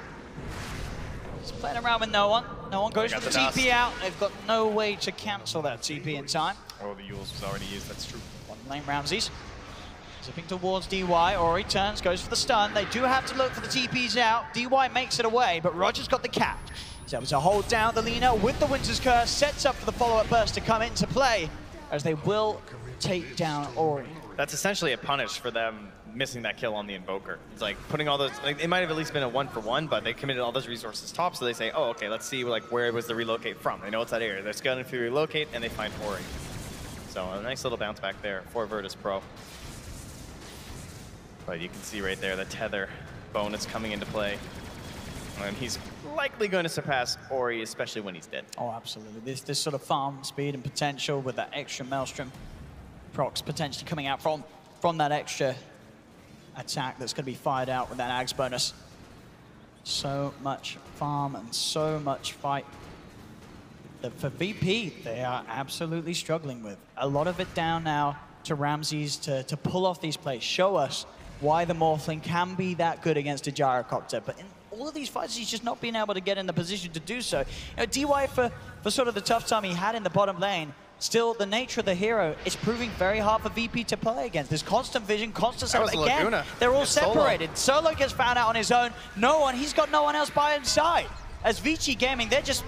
He's playing around with no one. No one goes for the TP out. They've got no way to cancel that TP in time. Oh, the Yules was already used. That's true. One lane Ramses. Zipping towards DY. Ori turns, goes for the stun. They do have to look for the TPs out. DY makes it away, but Roger's got the catch. He's able to hold down the Lina with the Winter's Curse, sets up for the follow-up burst to come into play, as they will take down Ori. That's essentially a punish for them missing that kill on the Invoker. It's like putting all those, like, it might have at least been a 1-for-1, but they committed all those resources top, so they say, oh, okay, let's see like where was the relocate from. They know it's that area. They're scouting for the relocate, and they find Ori. So a nice little bounce back there for Virtus.pro. But you can see right there the tether bonus coming into play. And he's likely going to surpass Ori, especially when he's dead. Oh, absolutely. This sort of farm speed and potential with that extra Maelstrom procs potentially coming out from that extra attack that's going to be fired out with that Ags bonus. So much farm and so much fight that for VP, they are absolutely struggling with. A lot of it down now to Ramses to pull off these plays, show us why the Morphling can be that good against a Gyrocopter. But in all of these fights, he's just not been able to get in the position to do so. You know, DY, for sort of the tough time he had in the bottom lane, still, the nature of the hero is proving very hard for VP to play against. There's constant vision, constant stuff. Again, Laguna. They're all separated. Solo gets found out on his own. He's got no one else by his side. As Vici Gaming, they're just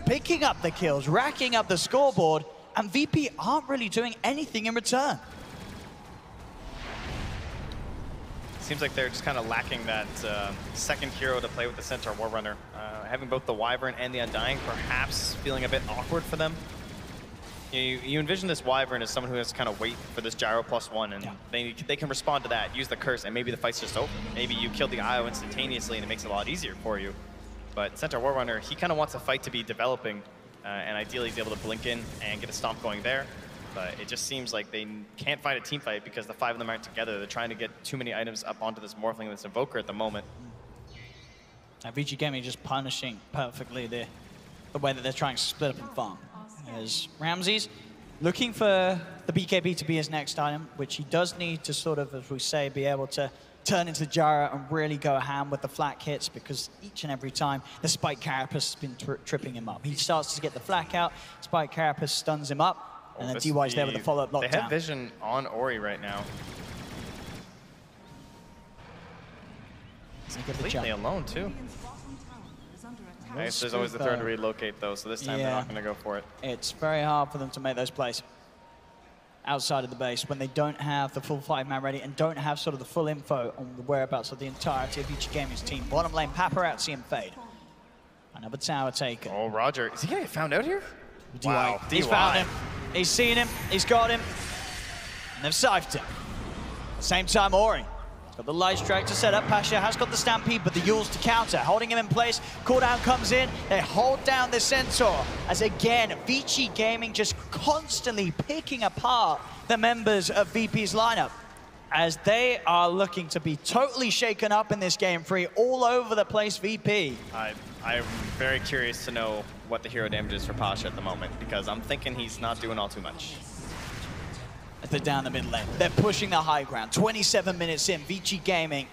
picking up the kills, racking up the scoreboard, and VP aren't really doing anything in return. Seems like they're just kind of lacking that second hero to play with the Centaur Warrunner. Having both the Wyvern and the Undying perhaps feeling a bit awkward for them. You envision this Wyvern as someone who has to kind of wait for this Gyro +1, and they can respond to that, use the curse, and maybe the fight's just over. Maybe you kill the IO instantaneously and it makes it a lot easier for you. But Centaur Warrunner, he kind of wants a fight to be developing, and ideally he's able to blink in and get a stomp going there. But it just seems like they can't find a team fight because the 5 of them aren't together. They're trying to get too many items up onto this Morphling and this Invoker at the moment. Now, Vici Gaming just punishing perfectly the way that they're trying to split up and farm. As Ramses looking for the BKB to be his next item, which he does need to sort of, as we say, be able to turn into Gyro and really go ham with the flak hits, because each and every time the Spike Carapace has been tripping him up. He starts to get the flak out, Spike Carapace stuns him up, and then DY's there with the follow-up lockdown. They have vision on Ori right now. He's completely alone, too. Nice. There's always the third to relocate, though, so this time they're not going to go for it. It's very hard for them to make those plays outside of the base when they don't have the full 5-man ready and don't have sort of the full info on the whereabouts of the entirety of each Gaming's team. Bottom lane, Paparazzi and Fade. Another tower taken. Oh, Roger. Is he going to get found out here? Wow. He's found him. He's seen him. He's got him. And they've scythed him. Same time, Ori. Got the light strike to set up. Pasha has got the Stampede, but the Yules to counter. Holding him in place. Cooldown comes in. They hold down the Centaur. As again, Vici Gaming just constantly picking apart the members of VP's lineup. As they are looking to be totally shaken up in this game 3, all over the place VP. I'm very curious to know what the hero damage is for Pasha at the moment, because I'm thinking he's not doing all too much. As they're down the mid lane, they're pushing the high ground. 27 minutes in, Vici Gaming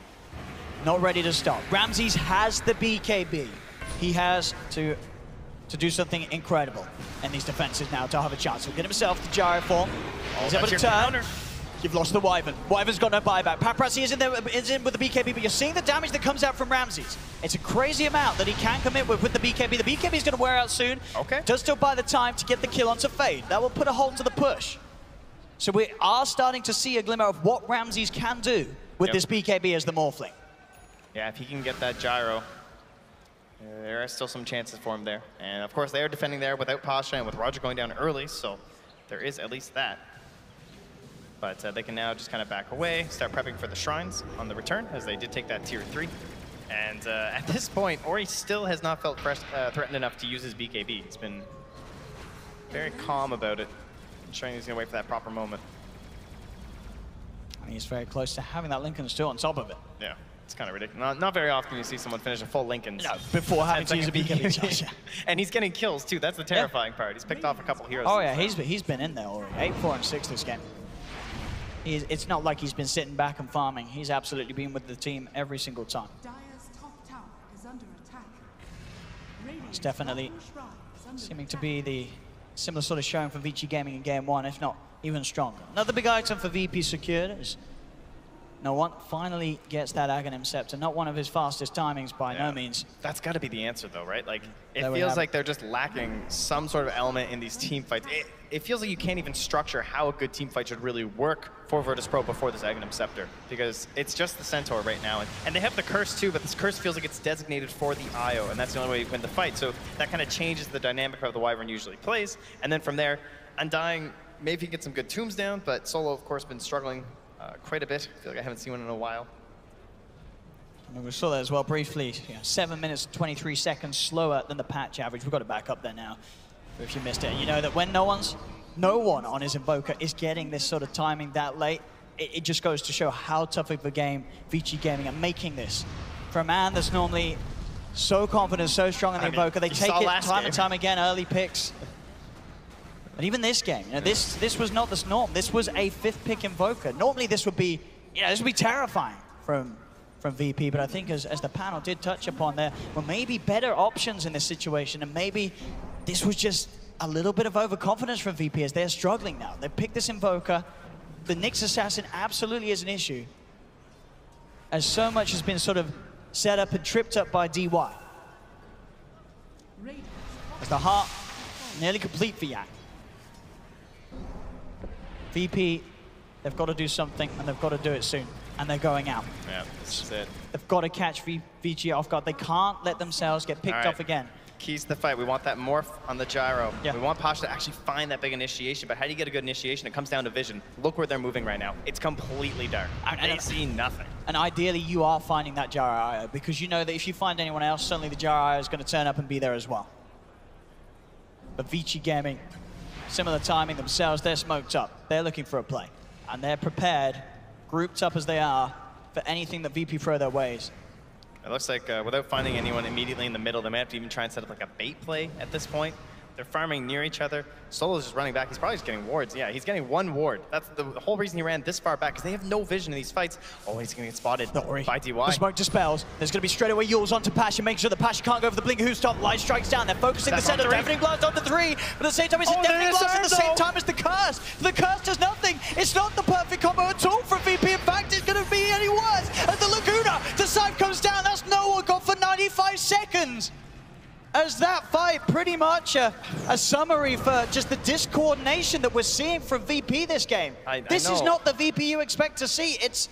not ready to stop. Ramses has the BKB. He has to do something incredible in these defenses now to have a chance. He'll get himself the gyro form. He's able to turn. You've lost the Wyvern. Wyvern's got no buyback. Paparazzi is in with the BKB, but you're seeing the damage that comes out from Ramses. It's a crazy amount that he can commit with the BKB. The BKB is going to wear out soon. Okay. Does still buy the time to get the kill onto Fade. That will put a halt to the push. So we are starting to see a glimmer of what Ramses can do with this BKB as the Morphling. Yeah, if he can get that gyro, there are still some chances for him there. And of course, they are defending there without Pasha and with Roger going down early, so there is at least that. But they can now just kind of back away, start prepping for the shrines on the return, as they did take that tier 3. And at this point, Ori still has not felt threatened enough to use his BKB. He's been very calm about it, ensuring he's going to wait for that proper moment. And he's very close to having that Lincoln still on top of it. Yeah, it's kind of ridiculous. Not very often you see someone finish a full Lincoln. No, before having to use a BKB. And he's getting kills too. That's the terrifying part. He's picked off a couple heroes. Oh yeah, he's been in there already. 8, 4, and 6 this game. It's not like he's been sitting back and farming. He's absolutely been with the team every single time. It's definitely seeming to be the similar sort of showing for Vici Gaming in game 1, if not even stronger. Another big item for VP secured is No One finally gets that Aghanim Scepter. Not one of his fastest timings by no means. That's got to be the answer, though, right? Like, it feels like they're just lacking some sort of element in these team fights. It feels like you can't even structure how a good team fight should really work for Virtus.pro before this Aghanim Scepter, because it's just the Centaur right now. And they have the Curse, too, but this Curse feels like it's designated for the IO, and that's the only way you win the fight. So that kind of changes the dynamic of the Wyvern usually plays. And then from there, Undying, maybe he can get some good tombs down, but Solo, of course, been struggling quite a bit. I feel like I haven't seen one in a while. And we saw that as well briefly. 7 minutes and 23 seconds slower than the patch average. We've got it back up there now, if you missed it. You know that when no one on his Invoker is getting this sort of timing that late, it just goes to show how tough of a game Vici Gaming are making this. For a man that's normally so confident, so strong in the Invoker, they take it time and time again, early picks. But even this game, this was not the norm. This was a 5th pick Invoker. Normally this would be, this would be terrifying from VP, but I think as the panel did touch upon, there were maybe better options in this situation, and maybe this was just a little bit of overconfidence from VP as they're struggling now. They picked this Invoker. The Nyx Assassin absolutely is an issue, as so much has been sort of set up and tripped up by DY. As the heart nearly complete for Yang. VP, they've got to do something, and they've got to do it soon. And they're going out. Yeah, this is it. They've got to catch Vici off guard. They can't let themselves get picked off again. Keys to the fight. We want that morph on the gyro. Yeah. We want Pasha to actually find that big initiation, but how do you get a good initiation? It comes down to vision. Look where they're moving right now. It's completely dark. They see nothing. And ideally, you are finding that gyro IO, because you know that if you find anyone else, suddenly the gyro IO is going to turn up and be there as well. But Vici Gaming, similar timing themselves, they're smoked up. They're looking for a play. And they're prepared, grouped up as they are, for anything that VP throw their ways. It looks like without finding anyone immediately in the middle, they may have to even try and set up like a bait play at this point. They're farming near each other. Solo's just running back. He's probably just getting wards. Yeah, he's getting 1 ward. That's the whole reason he ran this far back, because they have no vision in these fights. Oh, he's going to get spotted by DY. The smoke dispels. There's going to be straight away Yules onto Pasha, making sure that Pasha can't go for the blink. Who stop? Light strikes down. They're focusing the center. Deafening Blast onto 3. But at the same time, it's Deafening Blast at the same time as the Curse. The Curse does nothing. It's not the perfect combo at all from VP. In fact, it's going to be any worse. As the Laguna, the scythe comes down. That's No One gone for 95 seconds. As that fight, pretty much a summary for just the discoordination that we're seeing from VP this game. This is not the VP you expect to see. It's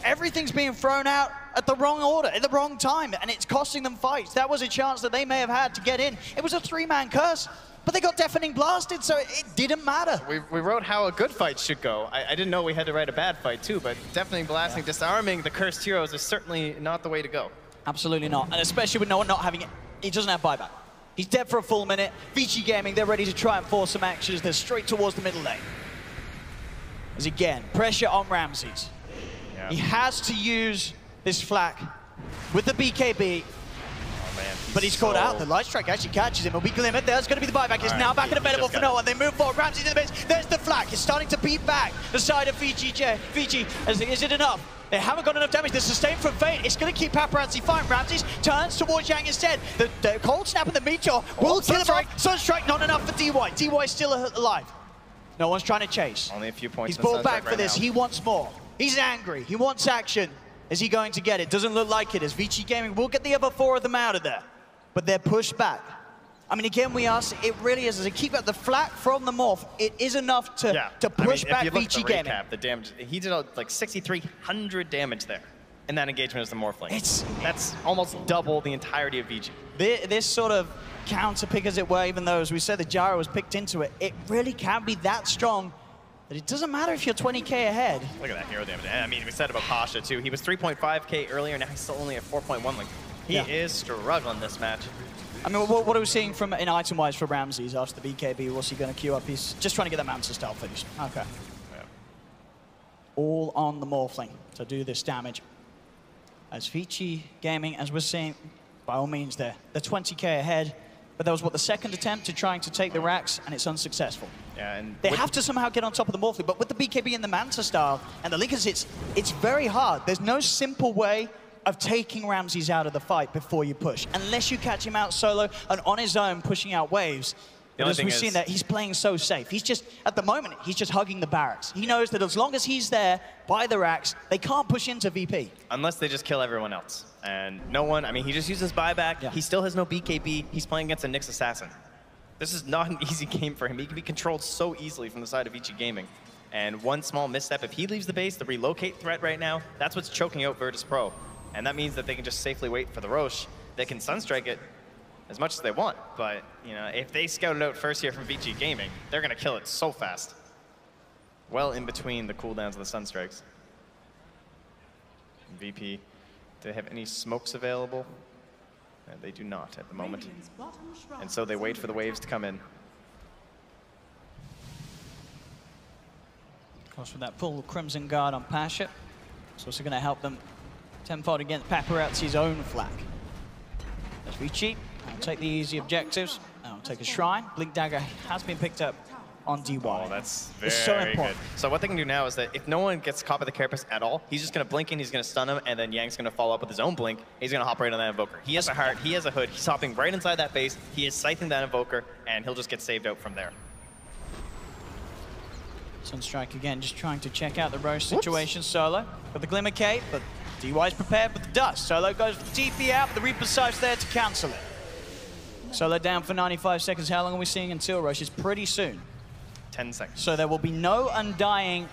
Everything's being thrown out at the wrong order, at the wrong time, and it's costing them fights. That was a chance that they may have had to get in. It was a 3-man curse, but they got deafening blasted, so it didn't matter. We wrote how a good fight should go. I didn't know we had to write a bad fight too, but deafening blasting, disarming the cursed heroes is certainly not the way to go. Absolutely not, and especially with no one not having it. He doesn't have buyback. He's dead for a full minute. Vici Gaming, they're ready to try and force some actions. They're straight towards the middle lane. As again, pressure on Ramses. Yeah. He has to use this flak with the BKB. Oh, man. But he's caught out. The light strike actually catches him. A weak limit. There's going to be the buyback. He's now back unavailable for no one. They move forward. Ramses in the base. There's the flak. He's starting to beat back the side of Vici. Is it enough? They haven't got enough damage. The sustain from Fate. It's going to keep Paparazzi fine. Ramses turns towards Yang instead. The cold snap and the meteor will kill him off. Sunstrike not enough for DY. DY still alive. No one's trying to chase. Only a few points. He's brought back for this. He wants more. He's angry. He wants action. Is he going to get it? Doesn't look like it, as Vici Gaming will get the other 4 of them out of there. But they're pushed back. I mean, again, we ask, it really is, as they keep up the flak from the morph, it is enough to push back Vici Gaming. The damage, he did like 6,300 damage there in that engagement as the morph lane. That's almost double the entirety of Vici. This sort of counter pick, as it were, even though, as we said, the gyro was picked into it, it really can be that strong that it doesn't matter if you're 20k ahead. Look at that hero damage. And I mean, we said about Pasha, too. He was 3.5k earlier, now he's still only at 4.1. Like, he is struggling this match. I mean, what are we seeing from in item-wise for Ramses after the BKB? What's he going to queue up? He's just trying to get that Manta style finished. Okay. Yeah. All on the Morphling to do this damage. As Vici Gaming, as we're seeing, by all means, they're 20k ahead. But that was, what, the second attempt to trying to take the racks, and it's unsuccessful. Yeah, and they have to somehow get on top of the Morphling, but with the BKB and the Manta style and the Linkers, it's very hard. There's no simple way of taking Ramses out of the fight before you push, unless you catch him out solo and on his own pushing out waves. But as we've seen that, he's playing so safe. He's just, at the moment, he's just hugging the barracks. He knows that as long as he's there by the racks, they can't push into VP. Unless they just kill everyone else. And no one, I mean, he just uses buyback. Yeah. He still has no BKB. He's playing against a Nyx Assassin. This is not an easy game for him. He can be controlled so easily from the side of Vici Gaming. And one small misstep, if he leaves the base, the relocate threat right now, that's what's choking out Virtus.pro. And that means that they can just safely wait for the Roche. They can Sunstrike it as much as they want, but you know, if they scout it out first here from Vici Gaming, they're gonna kill it so fast. Well in between the cooldowns of the Sunstrikes. VP, do they have any smokes available? They do not at the moment. And so they wait for the waves to come in. Goes for that full Crimson Guard on Pasha. It's also gonna help them tenfold against Paparazzi's own flag. There's Vici. I'll take the easy objectives. I'll take a Shrine. Blink Dagger has been picked up on DY. Oh, that's very good. So what they can do now is that if no one gets caught by the Carapace at all, he's just going to blink in, he's going to stun him, and then Yang's going to follow up with his own blink. He's going to hop right on that Invoker. He has a heart, he has a hood, he's hopping right inside that base, he is scything that Invoker, and he'll just get saved out from there. Sunstrike again, just trying to check out the Roche situation solo. Got the Glimmer Cape, but DY's prepared with the dust. Solo goes for the TP out, but the Reaper Scythe's there to cancel it. Solo down for 95 seconds. How long are we seeing until Roche? It's pretty soon. 10 seconds. So there will be no undying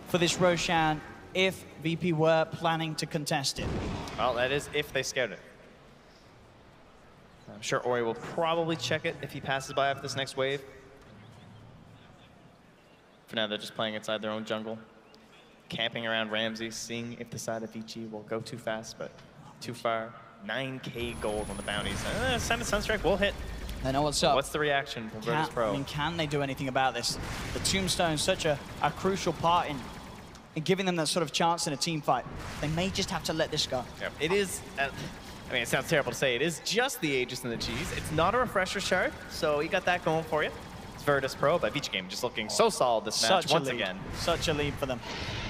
for this Roshan if VP were planning to contest it. Well, that is if they scout it. I'm sure Ori will probably check it if he passes by after this next wave. For now, they're just playing inside their own jungle. Camping around Ramses, seeing if the side of Vici will go too fast, but too far. 9k gold on the bounties. Simon Sunstrike will hit. They know what's up. What's the reaction from Virtus.pro? I mean, can they do anything about this? The Tombstone's such a crucial part in giving them that sort of chance in a team fight. They may just have to let this go. Yeah, it is, I mean, it sounds terrible to say, it is just the Aegis and the Cheese. It's not a refresher shard, so you got that going for you. It's Virtus.pro, but Vici Game just looking so solid this match once again. Such a lead for them.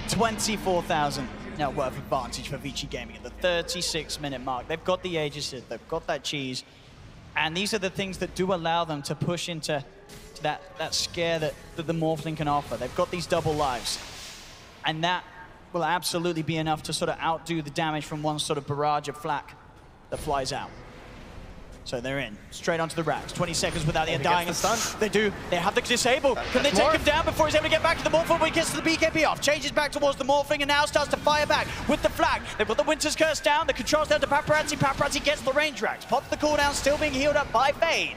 24,000 net worth advantage for Vici Gaming at the 36-minute mark. They've got the Aegis, they've got that cheese, and these are the things that do allow them to push into that scare that the Morphling can offer. They've got these double lives, and that will absolutely be enough to sort of outdo the damage from one sort of barrage of flak that flies out. So they're in, straight onto the racks. 20 seconds without the Undying. The stun. They do. They have the disable. Can they take him down before he's able to get back to the Morphing? But he gets to the BKB off. Changes back towards the Morphing and now starts to fire back with the flag. They've got the Winter's Curse down. The controls down to Paparazzi. Paparazzi gets the range racks. Pops the cooldown, still being healed up by Fade.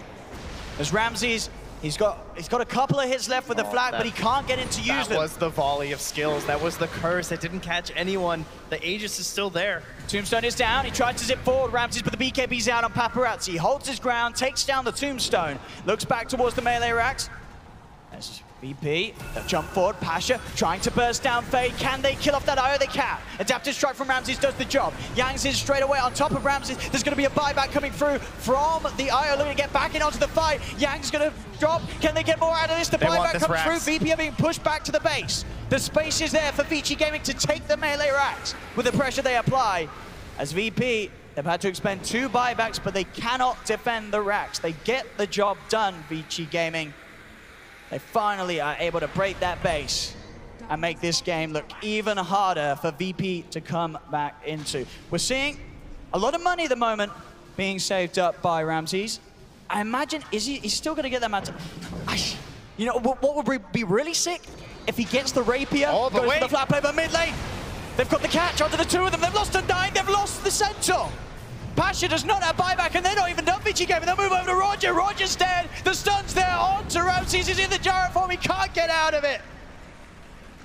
As Ramses, he's got a couple of hits left with the flag, but he can't get in to use them. That was the volley of skills. That was the curse. It didn't catch anyone. The Aegis is still there. Tombstone is down. He tries to zip forward. Ramses, but the BKB's out on Paparazzi. He holds his ground, takes down the Tombstone, looks back towards the melee racks. There's VP, they'll jump forward. Pasha trying to burst down Fade. Can they kill off that IO? They can. Adaptive strike from Ramses does the job. Yang's is straight away on top of Ramses. There's going to be a buyback coming through from the IO. Looking to get back in onto the fight. Yang's going to drop. Can they get more out of this? The buyback comes through. VP are being pushed back to the base. The space is there for Vici Gaming to take the melee racks with the pressure they apply. As VP, they've had to expend 2 buybacks, but they cannot defend the racks. They get the job done, Vici Gaming. They finally are able to break that base and make this game look even harder for VP to come back into. We're seeing a lot of money at the moment being saved up by Ramses. I imagine, he's still going to get that amount of... You know, what would be really sick? If he gets the Rapier, goes for the flat play, but mid lane, they've got the catch onto the 2 of them. They've lost Undying, they've lost the Centaur. Pasha does not have buyback, and they're not even done Vici Gaming. They'll move over to Roger. Roger's dead. The stun's there on to Ramses. He's in the gyro form. He can't get out of it.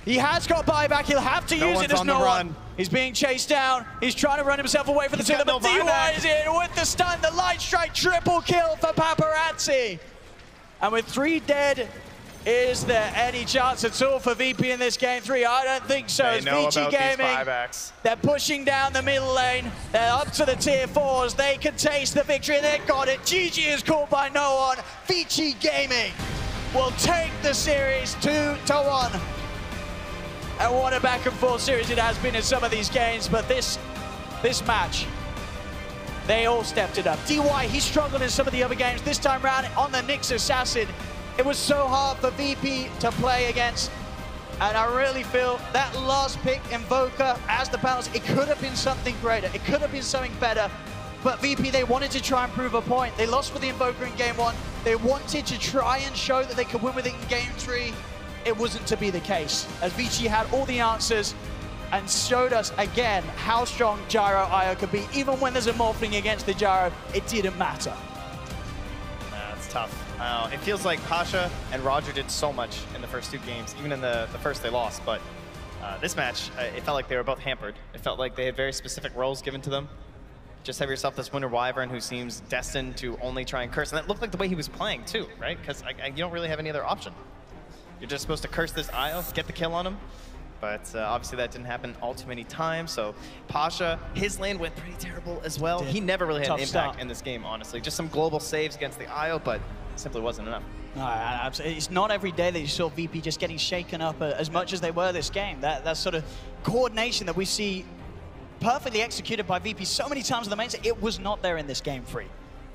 He has got buyback. He'll have to use it as no one. He's being chased down. He's trying to run himself away from the 2 of them. But DY is in with the stun. The light strike triple kill for Paparazzi. And with 3 dead, is there any chance at all for VP in this game 3? I don't think so. It's Vici Gaming. They're pushing down the middle lane. They're up to the tier 4s. They can taste the victory. They got it. GG is caught by no one. Vici Gaming will take the series 2-1. And what a back and forth series it has been in some of these games. But this match, they all stepped it up. DY, he struggled in some of the other games. This time round on the Nyx Assassin, it was so hard for VP to play against, and I really feel that last pick, Invoker, as the balance, it could have been something greater. It could have been something better, but VP, they wanted to try and prove a point. They lost with the Invoker in game 1. They wanted to try and show that they could win with it in game 3. It wasn't to be the case, as Vici had all the answers and showed us again how strong Gyro IO could be. Even when there's a Morphling against the Gyro, it didn't matter. That's tough. It feels like Pasha and Roger did so much in the first 2 games. Even in the first they lost, but this match, it felt like they were both hampered. It felt like they had very specific roles given to them. Just have yourself this Winter Wyvern who seems destined to only try and curse. And that looked like the way he was playing too, right? Because you don't really have any other option. You're just supposed to curse this Isle, get the kill on him. But obviously that didn't happen all too many times. So Pasha, his lane went pretty terrible as well. He never really had an impact in this game, honestly. Just some global saves against the IO, but simply wasn't enough. No, absolutely. It's not every day that you saw VP just getting shaken up as much as they were this game. That sort of coordination that we see perfectly executed by VP so many times on the main stage, it was not there in this game 3.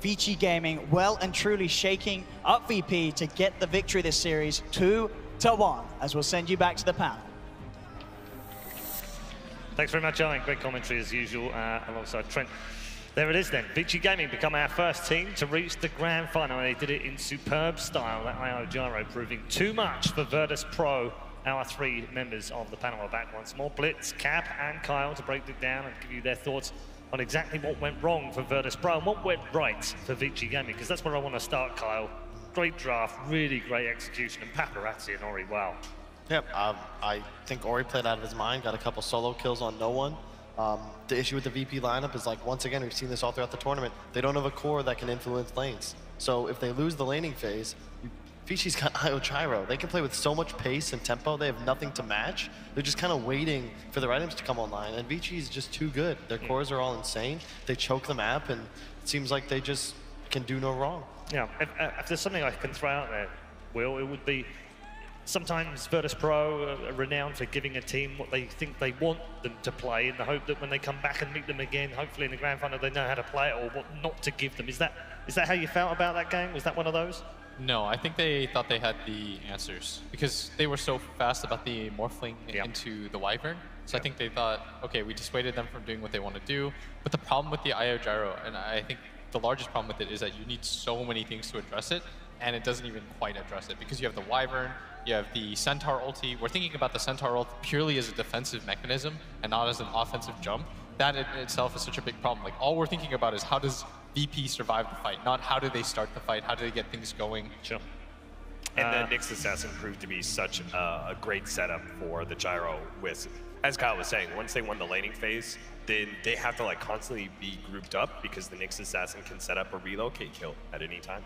Vici Gaming well and truly shaking up VP to get the victory this series 2-1, as we'll send you back to the panel. Thanks very much, Owen. Great commentary as usual, alongside Trent. There it is then. Vici Gaming become our first team to reach the grand final. They did it in superb style. That IO Gyro proving too much for Virtus.pro. Our 3 members of the panel are back once more. Blitz, Cap, and Kyle to break it down and give you their thoughts on exactly what went wrong for Virtus.pro and what went right for Vici Gaming, because that's where I want to start, Kyle. Great draft, really great execution, and Paparazzi and Ori, wow. Yep, I think Ori played out of his mind, got a couple solo kills on no one. The issue with the VP lineup is, like, once again, we've seen this all throughout the tournament, they don't have a core that can influence lanes. So if they lose the laning phase, Vici's got IO Gyro. They can play with so much pace and tempo, they have nothing to match. They're just kind of waiting for their items to come online, and Vici is just too good. Their cores are all insane. They choke the map, and it seems like they just can do no wrong. Yeah, if there's something I can throw out there, Will, it would be sometimes Virtus.pro are renowned for giving a team what they think they want them to play in the hope that when they come back and meet them again, hopefully in the grand final, they know how to play it or what not to give them. Is that how you felt about that game? Was that one of those? No, I think they thought they had the answers because they were so fast about the Morphling into the Wyvern. So I think they thought, okay, we dissuaded them from doing what they want to do. But the problem with the IO Gyro, and I think the largest problem with it is that you need so many things to address it, and it doesn't even quite address it because you have the Wyvern, you have the Centaur ulti. We're thinking about the Centaur ult purely as a defensive mechanism and not as an offensive jump. That in itself is such a big problem. Like, all we're thinking about is how does VP survive the fight, not how do they start the fight, how do they get things going. Sure. And the Nyx Assassin proved to be such a great setup for the Gyro with, as Kyle was saying, once they won the laning phase, then they have to like constantly be grouped up because the Nyx Assassin can set up a relocate kill at any time.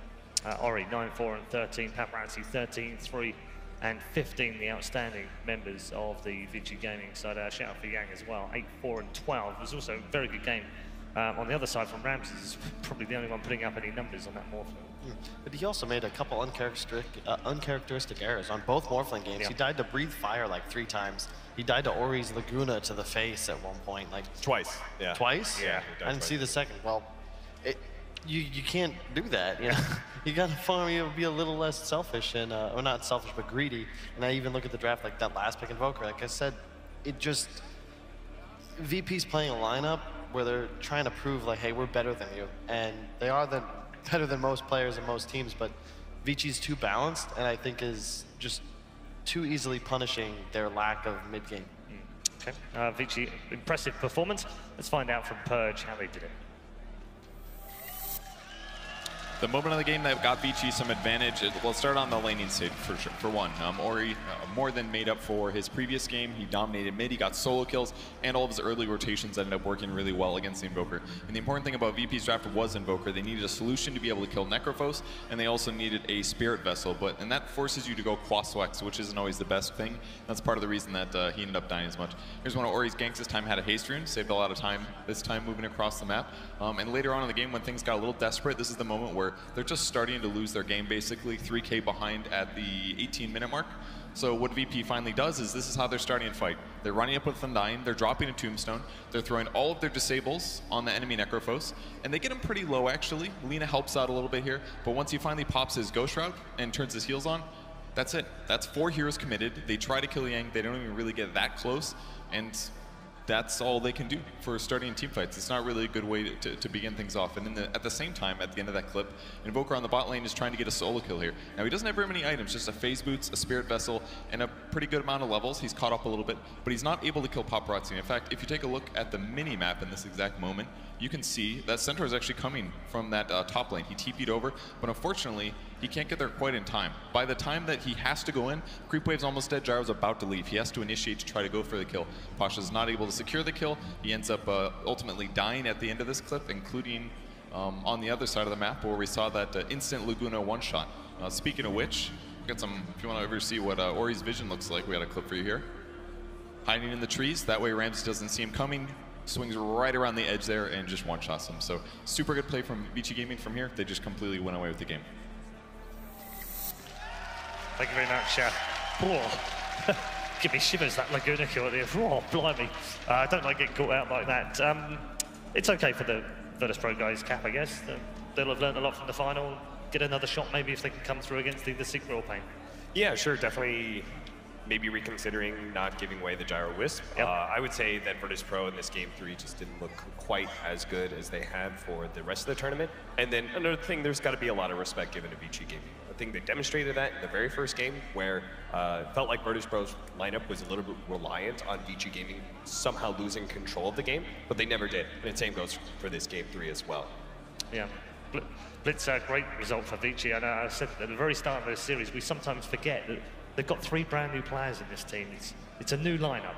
Ori 9-4 and 13, Paparazzi 13-3 and 15, the outstanding members of the Vici Gaming side. Shout out for Yang as well, 8-4 and 12. It was also a very good game. On the other side from Ramses is probably the only one putting up any numbers on that Morphling. But he also made a couple uncharacteristic errors on both Morphling games. He died to Breathe Fire like 3 times. He died to Ori's Laguna to the face at one point. Like twice. Yeah. Twice? Yeah. I didn't see the second. Well, you can't do that. You know, you gotta farm. You be a little less selfish and or not selfish but greedy. And I even look at the draft like that last pick Invoker. Like I said, it just VP's playing a lineup where they're trying to prove like, hey, we're better than you, and they are better than most players and most teams. But Vici's too balanced, and I think is just too easily punishing their lack of mid game. Okay, Vici, impressive performance. Let's find out from Purge how they did it. The moment of the game that got Vici some advantage, we'll start on the laning stage for sure. For one, Ori more than made up for his previous game. He dominated mid, he got solo kills, and all of his early rotations ended up working really well against the Invoker. And the important thing about VP's draft was Invoker. They needed a solution to be able to kill Necrophos, and they also needed a Spirit Vessel. And that forces you to go Quaswex, which isn't always the best thing. That's part of the reason that he ended up dying as much. Here's one of Ori's ganks this time, had a haste rune, saved a lot of time this time moving across the map. And later on in the game, when things got a little desperate, this is the moment where they're just starting to lose their game, basically 3K behind at the 18-minute mark. So what VP finally does is this is how they're starting to fight. They're running up with Undying, they're dropping a Tombstone, they're throwing all of their disables on the enemy Necrophos, and they get him pretty low actually. Lina helps out a little bit here, but once he finally pops his Ghost Shroud and turns his heals on, that's it. That's 4 heroes committed. They try to kill Yang, they don't even really get that close, and that's all they can do for starting team fights. It's not really a good way to begin things off. And at the same time, at the end of that clip, Invoker on the bot lane is trying to get a solo kill here. Now, he doesn't have very many items, just a Phase Boots, a Spirit Vessel, and a pretty good amount of levels. He's caught up a little bit, but he's not able to kill Paparazzi. In fact, if you take a look at the mini-map in this exact moment, you can see that Centaur is actually coming from that top lane. He TP'd over, but unfortunately, he can't get there quite in time. By the time that he has to go in, Creep Wave's almost dead, Gyro's about to leave. He has to initiate to try to go for the kill. Pasha's not able to secure the kill. He ends up ultimately dying at the end of this clip, including on the other side of the map where we saw that instant Laguna one-shot. Speaking of which, got some, if you want to ever see what Ori's vision looks like, we got a clip for you here. Hiding in the trees, that way Ramsey doesn't see him coming, swings right around the edge there and just one-shots him. So super good play from Vici Gaming from here. They just completely went away with the game. Thank you very much. Give me shivers, that Laguna kill at the end. Oh, blimey. I don't like getting caught out like that. It's okay for the Virtus.pro guys, Cap, I guess. They'll have learned a lot from the final. Get another shot maybe if they can come through against the Secret Royal Pain. Yeah, sure, definitely. Maybe reconsidering not giving away the Gyro Wisp. Yep. I would say that Virtus.pro in this Game 3 just didn't look quite as good as they had for the rest of the tournament. And then another thing, there's got to be a lot of respect given to Vici Gaming. I think they demonstrated that in the very first game where it felt like Virtus.pro's lineup was a little bit reliant on Vici Gaming somehow losing control of the game, but they never did. And the same goes for this Game 3 as well. Yeah. Blitz, a great result for Vici. And I said at the very start of this series, we sometimes forget that they've got 3 brand new players in this team. It's a new lineup.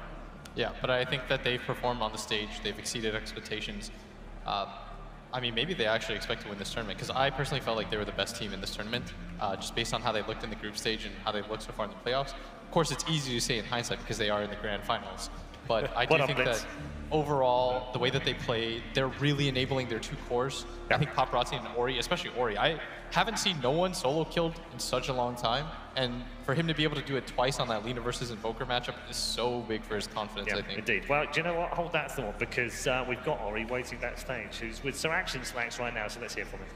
Yeah, but I think that they've performed on the stage. They've exceeded expectations. I mean, maybe they actually expect to win this tournament, because I personally felt like they were the best team in this tournament, just based on how they looked in the group stage and how they've looked so far in the playoffs. Of course, it's easy to say in hindsight because they are in the grand finals. But I do think that overall, the way that they play, they're really enabling their 2 cores. Yeah. I think Paparazzi and Ori, especially Ori, I haven't seen no one solo killed in such a long time. And for him to be able to do it twice on that Lina versus Invoker matchup is so big for his confidence, I think. Indeed. Well, do you know what? Hold that thought, because we've got Ori waiting backstage, who's with Sir Action Slacks right now, so let's hear from him.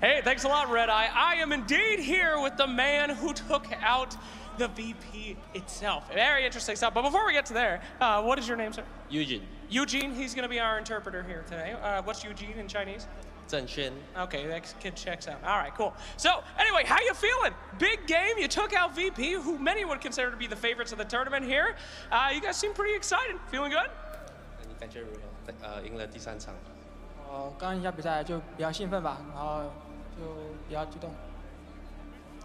Hey, thanks a lot, Red Eye. I am indeed here with the man who took out the VP itself. Very interesting stuff. But before we get to there, what is your name, sir? Eugene. Eugene, he's going to be our interpreter here today. What's Eugene in Chinese? Zhen Xuan. Okay, that kid checks out. All right, cool. So, anyway, how you feeling? Big game. You took out VP, who many would consider to be the favorites of the tournament here. You guys seem pretty excited. Feeling good? 你感觉如何？赢了第3场。刚一下比赛就比较兴奋吧，然后就比较激动。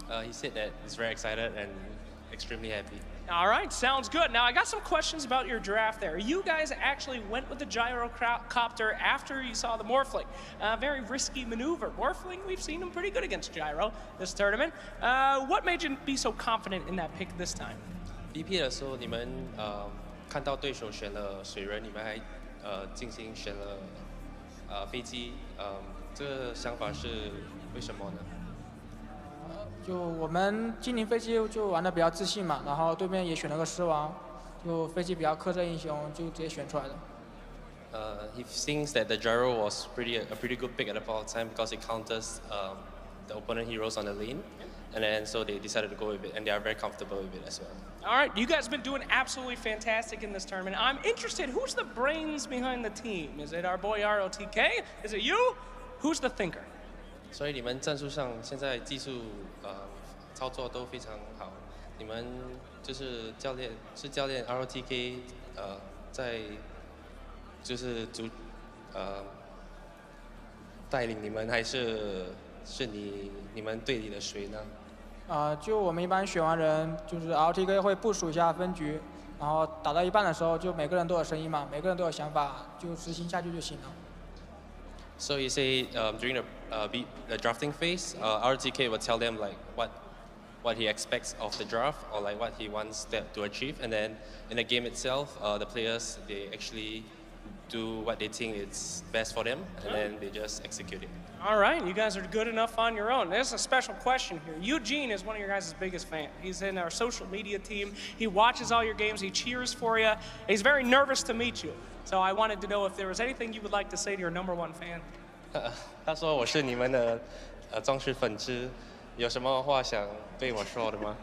He said that he's very excited and extremely happy. All right, sounds good. Now, I got some questions about your draft there. You guys actually went with the gyrocopter after you saw the Morphling. Very risky maneuver. Morphling, we've seen him pretty good against gyro this tournament. What made you be so confident in that pick this time? VP 的时候，你们看到对手选了水人，你们还进行选了飞机，这个想法是为什么呢？就我们精灵飞机就玩的比较自信嘛，然后对面也选了个狮王，就飞机比较克制英雄，就直接选出来的。He thinks that the gyro was a pretty good pick at the point of time because it counters the opponent heroes on the lane, and then so they decided to go with it, and they are very comfortable with it as well. All right, you guys have been doing absolutely fantastic in this tournament. I'm interested, who's the brains behind the team? Is it our boy ROTK? Is it you? Who's the thinker? 所以你们战术上现在技术操作都非常好，你们就是教练ROTK 在就是带领你们，还是你们队里的谁呢？就我们一般选完人，就是 RTK 会部署一下分局，然后打到一半的时候，就每个人都有声音嘛，每个人都有想法，就执行下去就行了。So you say during the drafting phase, RTK will tell them like what he expects of the draft or like what he wants them to achieve, and then in the game itself, the players they actually do what they think is best for them, and then they just execute it. All right, you guys are good enough on your own. There's a special question here. Eugene is one of your guys' biggest fans. He's in our social media team. He watches all your games. He cheers for you. He's very nervous to meet you. So I wanted to know if there was anything you would like to say to your #1 fan. 他说我是你们的忠实粉丝，有什么话想对我说的吗？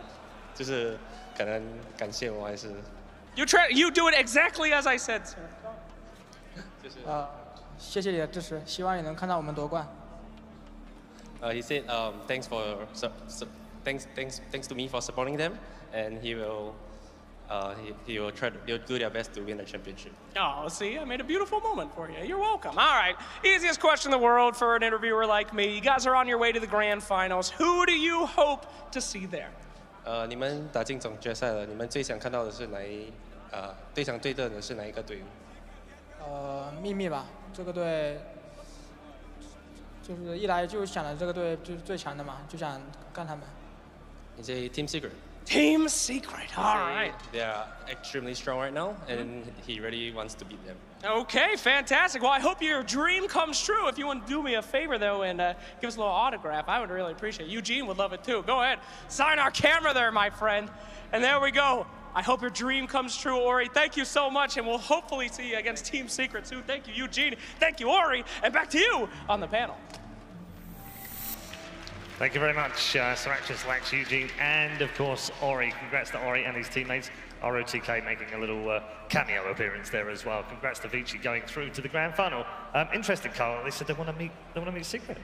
就是可能感谢我还是。You do it exactly as I said, sir. 谢谢你的支持，希望你能看到我们夺冠。He said thanks to me for supporting them, and he'll do their best to win the championship. Oh, see, I made a beautiful moment for you. You're welcome. All right, easiest question in the world for an interviewer like me. You guys are on your way to the grand finals. Who do you hope to see there? 你们打进总决赛了，你们最想看到的是最想对阵的是哪一个队伍？秘密吧，这个队就是一来就想着这个队就是最强的嘛，就想干他们。It's a team secret. Team secret. All right. They are extremely strong right now, and he really wants to beat them. Okay, fantastic. Well, I hope your dream comes true. If you want to do me a favor, though, and give us a little autograph, I would really appreciate it. Eugene would love it, too. Go ahead. Sign our camera there, my friend. And there we go. I hope your dream comes true, Ori. Thank you so much, and we'll hopefully see you against Team Secret soon. Thank you, Eugene. Thank you, Ori. And back to you on the panel. Thank you very much, Siraxis, Lax, Eugene, and of course, Ori. Congrats to Ori and his teammates. ROTK making a little cameo appearance there as well. Congrats to Vici going through to the grand final. Interesting, Carl. They said they want to meet Secret.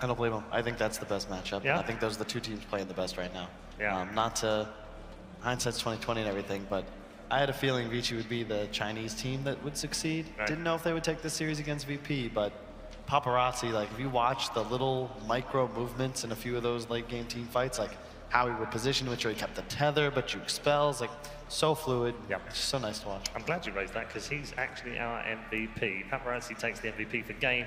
I don't blame them. I think that's the best matchup. Yeah? I think those are the two teams playing the best right now. Yeah. Not to hindsight's 2020 and everything, but I had a feeling Vici would be the Chinese team that would succeed. Right. Didn't know if they would take this series against VP, but Paparazzi, like if you watch the little micro movements in a few of those late game team fights, like how he would position, which way he kept the tether, but you expels, like so fluid. Yeah. It's just so nice to watch. I'm glad you raised that because he's actually our MVP. Paparazzi takes the MVP for game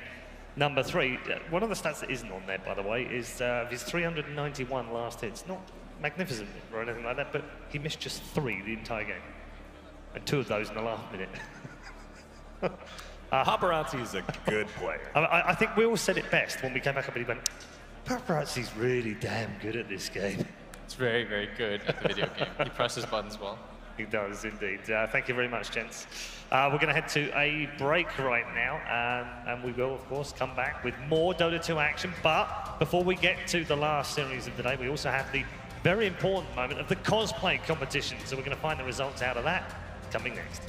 number 3. One of the stats that isn't on there, by the way, is his 391 last hits. Not magnificent or anything like that, but he missed just 3 the entire game. And 2 of those in the last minute. Paparazzi is a good player. I think we all said it best when we came back up and he went, Paparazzi's really damn good at this game. It's very, very good at the video game. He presses buttons well. He does indeed. Thank you very much, gents. We're going to head to a break right now, and we will, of course, come back with more Dota 2 action. But before we get to the last series of the day, we also have the very important moment of the cosplay competition. So we're going to find the results out of that coming next.